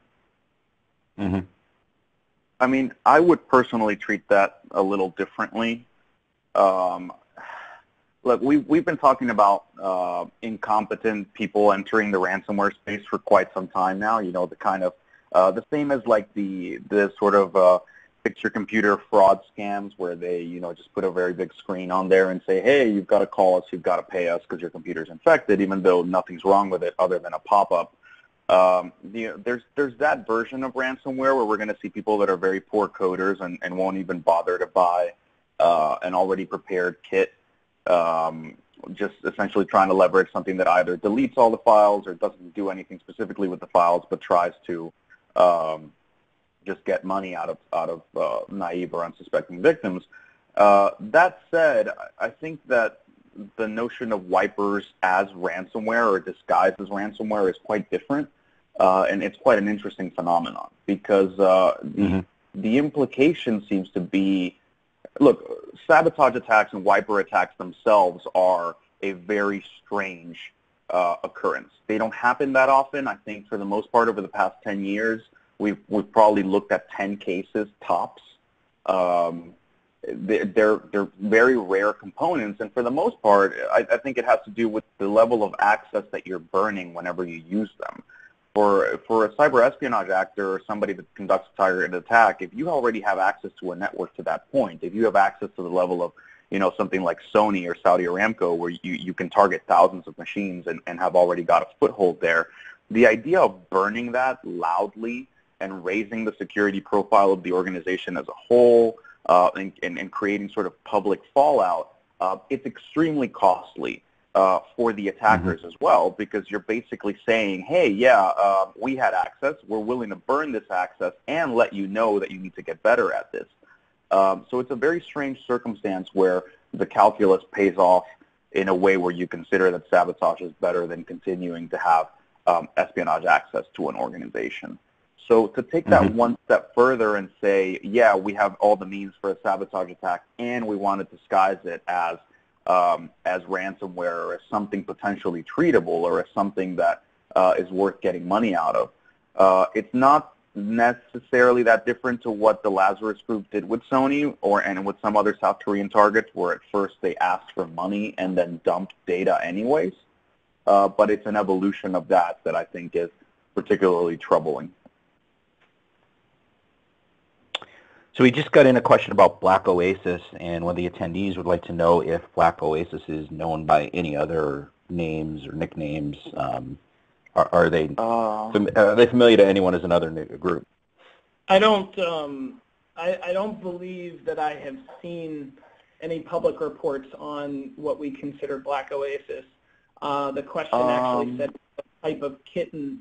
Mm-hmm. I would personally treat that a little differently. Look, we've been talking about incompetent people entering the ransomware space for quite some time now. The kind of the same as like the sort of fix your computer fraud scams where they just put a very big screen on there and say, hey, you've got to call us, you've got to pay us because your computer's infected, even though nothing's wrong with it other than a pop-up. There's that version of ransomware where we're going to see people that are very poor coders and won't even bother to buy an already prepared kit, just essentially trying to leverage something that either deletes all the files or doesn't do anything specifically with the files but tries to just get money out of naive or unsuspecting victims. That said, I think that the notion of wipers as ransomware or disguised as ransomware is quite different, and it's quite an interesting phenomenon because the implication seems to be, look, sabotage attacks and wiper attacks themselves are a very strange occurrence. They don't happen that often. I think for the most part over the past 10 years, we've probably looked at 10 cases tops. They're very rare components, and for the most part, I think it has to do with the level of access that you're burning whenever you use them. For a cyber espionage actor or somebody that conducts a targeted attack, if you already have access to a network to that point, if you have access to the level of something like Sony or Saudi Aramco where you can target thousands of machines and have already got a foothold there, the idea of burning that loudly and raising the security profile of the organization as a whole and creating sort of public fallout, it's extremely costly for the attackers as well, because you're basically saying, hey, yeah, we had access, we're willing to burn this access and let you know that you need to get better at this. So it's a very strange circumstance where the calculus pays off in a way where you consider that sabotage is better than continuing to have espionage access to an organization. So to take that one step further and say, yeah, we have all the means for a sabotage attack and we want to disguise it as ransomware or as something potentially treatable or as something that is worth getting money out of. It's not necessarily that different to what the Lazarus Group did with Sony and with some other South Korean targets where at first they asked for money and then dumped data anyways. But it's an evolution of that I think is particularly troubling. So we just got in a question about Black Oasis, and one of the attendees would like to know if Black Oasis is known by any other names or nicknames. Are they familiar to anyone as another group? I don't believe that I have seen any public reports on what we consider Black Oasis. The question actually said what type of kitten.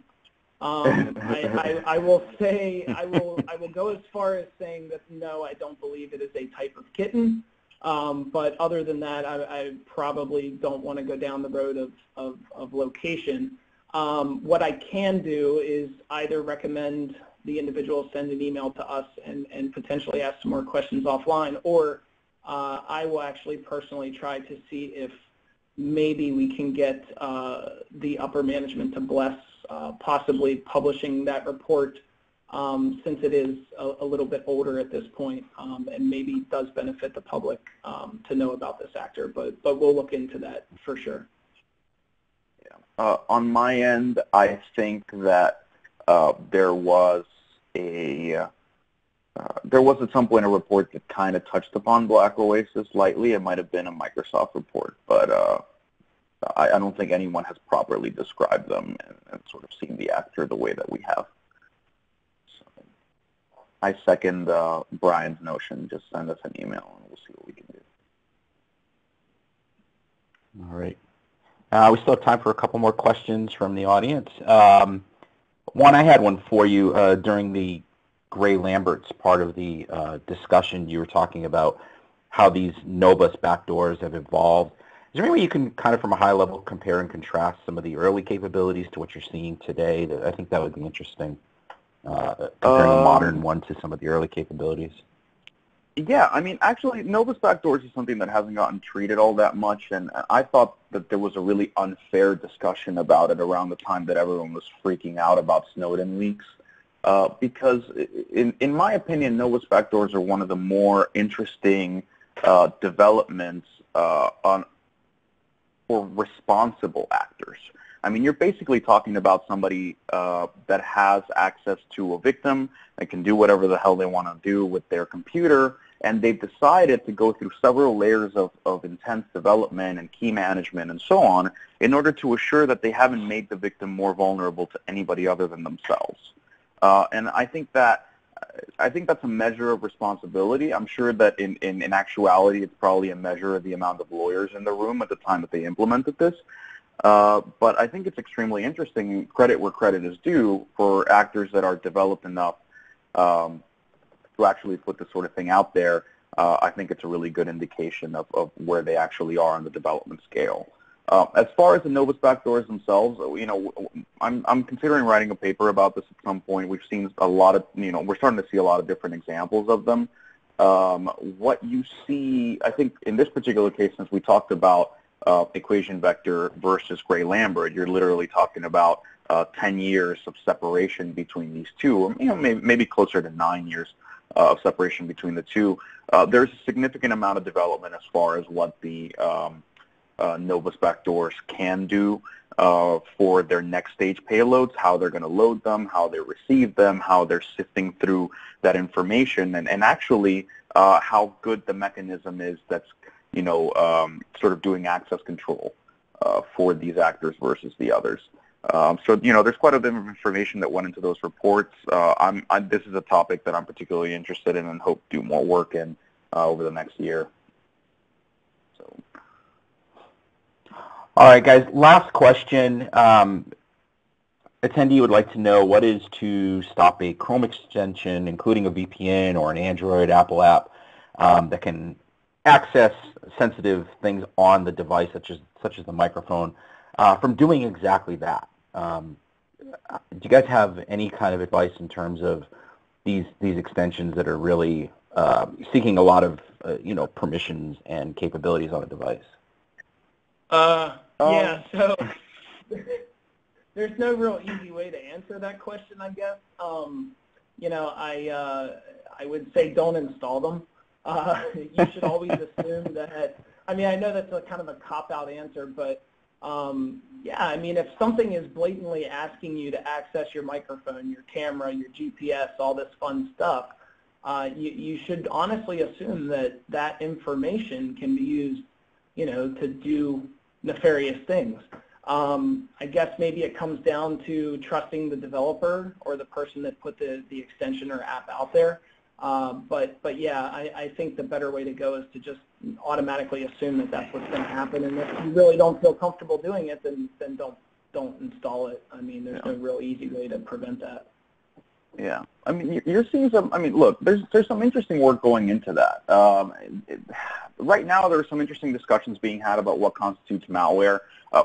I will say I will go as far as saying that no, I don't believe it is a type of kitten. But other than that, I probably don't want to go down the road of location. What I can do is either recommend the individual send an email to us and potentially ask some more questions offline, or I will actually personally try to see if maybe we can get the upper management to bless possibly publishing that report, since it is a little bit older at this point, and maybe does benefit the public to know about this actor, but we'll look into that for sure. Yeah. On my end, I think that there was a there was at some point a report that kind of touched upon Black Oasis lightly. It might have been a Microsoft report, but I don't think anyone has properly described them and sort of seen the actor the way that we have. So I second Brian's notion. Just send us an email and we'll see what we can do. All right. We still have time for a couple more questions from the audience. One, I had one for you during the Gray-Lambert's part of the discussion. You were talking about how these Nobus backdoors have evolved. Is there any way you can kind of from a high level compare and contrast some of the early capabilities to what you're seeing today? I think that would be interesting, comparing a modern one to some of the early capabilities. Yeah, I mean, actually, Nobus backdoors is something that hasn't gotten treated all that much, and I thought that there was a really unfair discussion about it around the time that everyone was freaking out about Snowden leaks, because in my opinion, Nobus backdoors are one of the more interesting developments for responsible actors. I mean, you're basically talking about somebody that has access to a victim, that can do whatever the hell they want to do with their computer, and they've decided to go through several layers of intense development and key management and so on in order to assure that they haven't made the victim more vulnerable to anybody other than themselves. And I think that's a measure of responsibility. I'm sure that in actuality, it's probably a measure of the amount of lawyers in the room at the time that they implemented this. But I think it's extremely interesting, credit where credit is due, for actors that are developed enough to actually put this sort of thing out there. I think it's a really good indication of where they actually are on the development scale. As far as the Nobus backdoors themselves, you know, I'm considering writing a paper about this at some point. We've seen a lot of, you know, we're starting to see a lot of different examples of them. What you see, I think, in this particular case, since we talked about equation vector versus Gray-Lambert, you're literally talking about 10 years of separation between these two, or you know, maybe closer to 9 years of separation between the two. There's a significant amount of development as far as what the Nobus backdoors can do for their next stage payloads, how they're going to load them, how they receive them, how they're sifting through that information, and actually how good the mechanism is that's, you know, sort of doing access control for these actors versus the others. So, you know, there's quite a bit of information that went into those reports. This is a topic that I'm particularly interested in and hope to do more work in over the next year. So. All right, guys, last question. Attendee would like to know what is to stop a Chrome extension, including a VPN or an Android Apple app that can access sensitive things on the device, such as the microphone, from doing exactly that. Do you guys have any kind of advice in terms of these extensions that are really seeking a lot of you know, permissions and capabilities on a device? Yeah, so there's no real easy way to answer that question, I guess. You know, I would say don't install them. You should always assume that, I mean, I know that's a kind of a cop-out answer, but yeah, I mean, if something is blatantly asking you to access your microphone, your camera, your GPS, all this fun stuff, you should honestly assume that that information can be used, you know, to do nefarious things. I guess maybe it comes down to trusting the developer or the person that put the extension or app out there. But yeah, I think the better way to go is to just automatically assume that that's what's going to happen. And if you really don't feel comfortable doing it, then don't install it. I mean, there's no real easy way to prevent that. Yeah, I mean, you're seeing some. I mean, look, there's some interesting work going into that. Right now, there are some interesting discussions being had about what constitutes malware.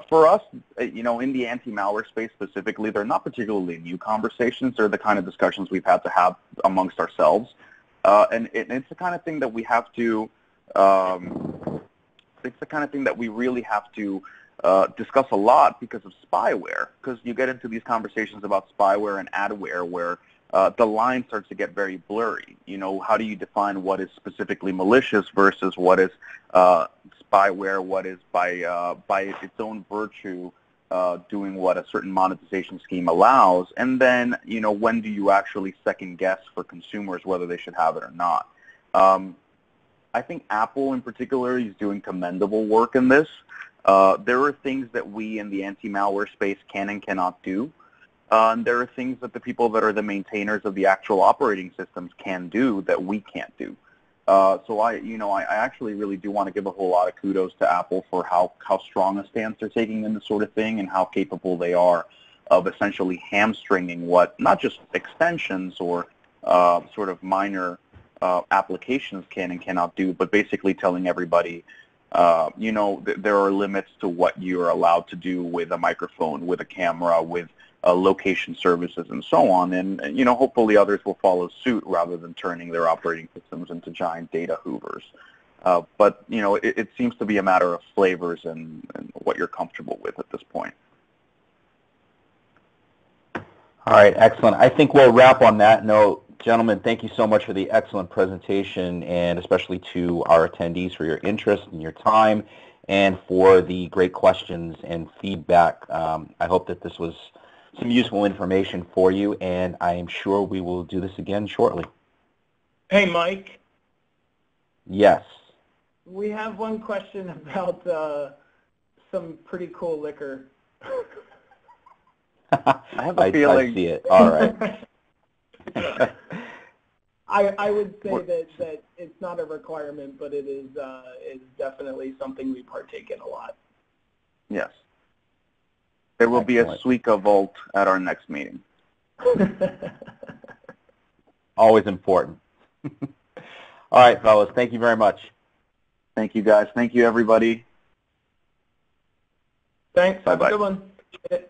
For us, you know, in the anti-malware space specifically, they're not particularly new conversations. They're the kind of discussions we've had to have amongst ourselves, and it's the kind of thing that we have to. It's the kind of thing that we really have to discuss a lot because of spyware. Because you get into these conversations about spyware and adware where the line starts to get very blurry. You know, how do you define what is specifically malicious versus what is spyware, what is by its own virtue doing what a certain monetization scheme allows, and then, when do you actually second guess for consumers whether they should have it or not? I think Apple in particular is doing commendable work in this. There are things that we in the anti-malware space can and cannot do. And there are things that the people that are the maintainers of the actual operating systems can do that we can't do. So I actually really do want to give a whole lot of kudos to Apple for how strong a stance they're taking in this sort of thing and how capable they are of essentially hamstringing what not just extensions or sort of minor applications can and cannot do, but basically telling everybody, there are limits to what you're allowed to do with a microphone, with a camera, with location services and so on, and hopefully others will follow suit rather than turning their operating systems into giant data hoovers. But it seems to be a matter of flavors and what you're comfortable with at this point. All right, excellent. I think we'll wrap on that note. Gentlemen, thank you so much for the excellent presentation, and especially to our attendees for your interest and your time, and for the great questions and feedback. I hope that this was some useful information for you, and I am sure we will do this again shortly. Hey, Mike. Yes. We have one question about some pretty cool liquor. I have a feeling. I see it. All right. I would say that it's not a requirement, but it is definitely something we partake in a lot. Yes. There will be a Suica Vault at our next meeting. Always important. All right, fellas. Thank you very much. Thank you, guys. Thank you, everybody. Thanks. Bye-bye. Have a good one.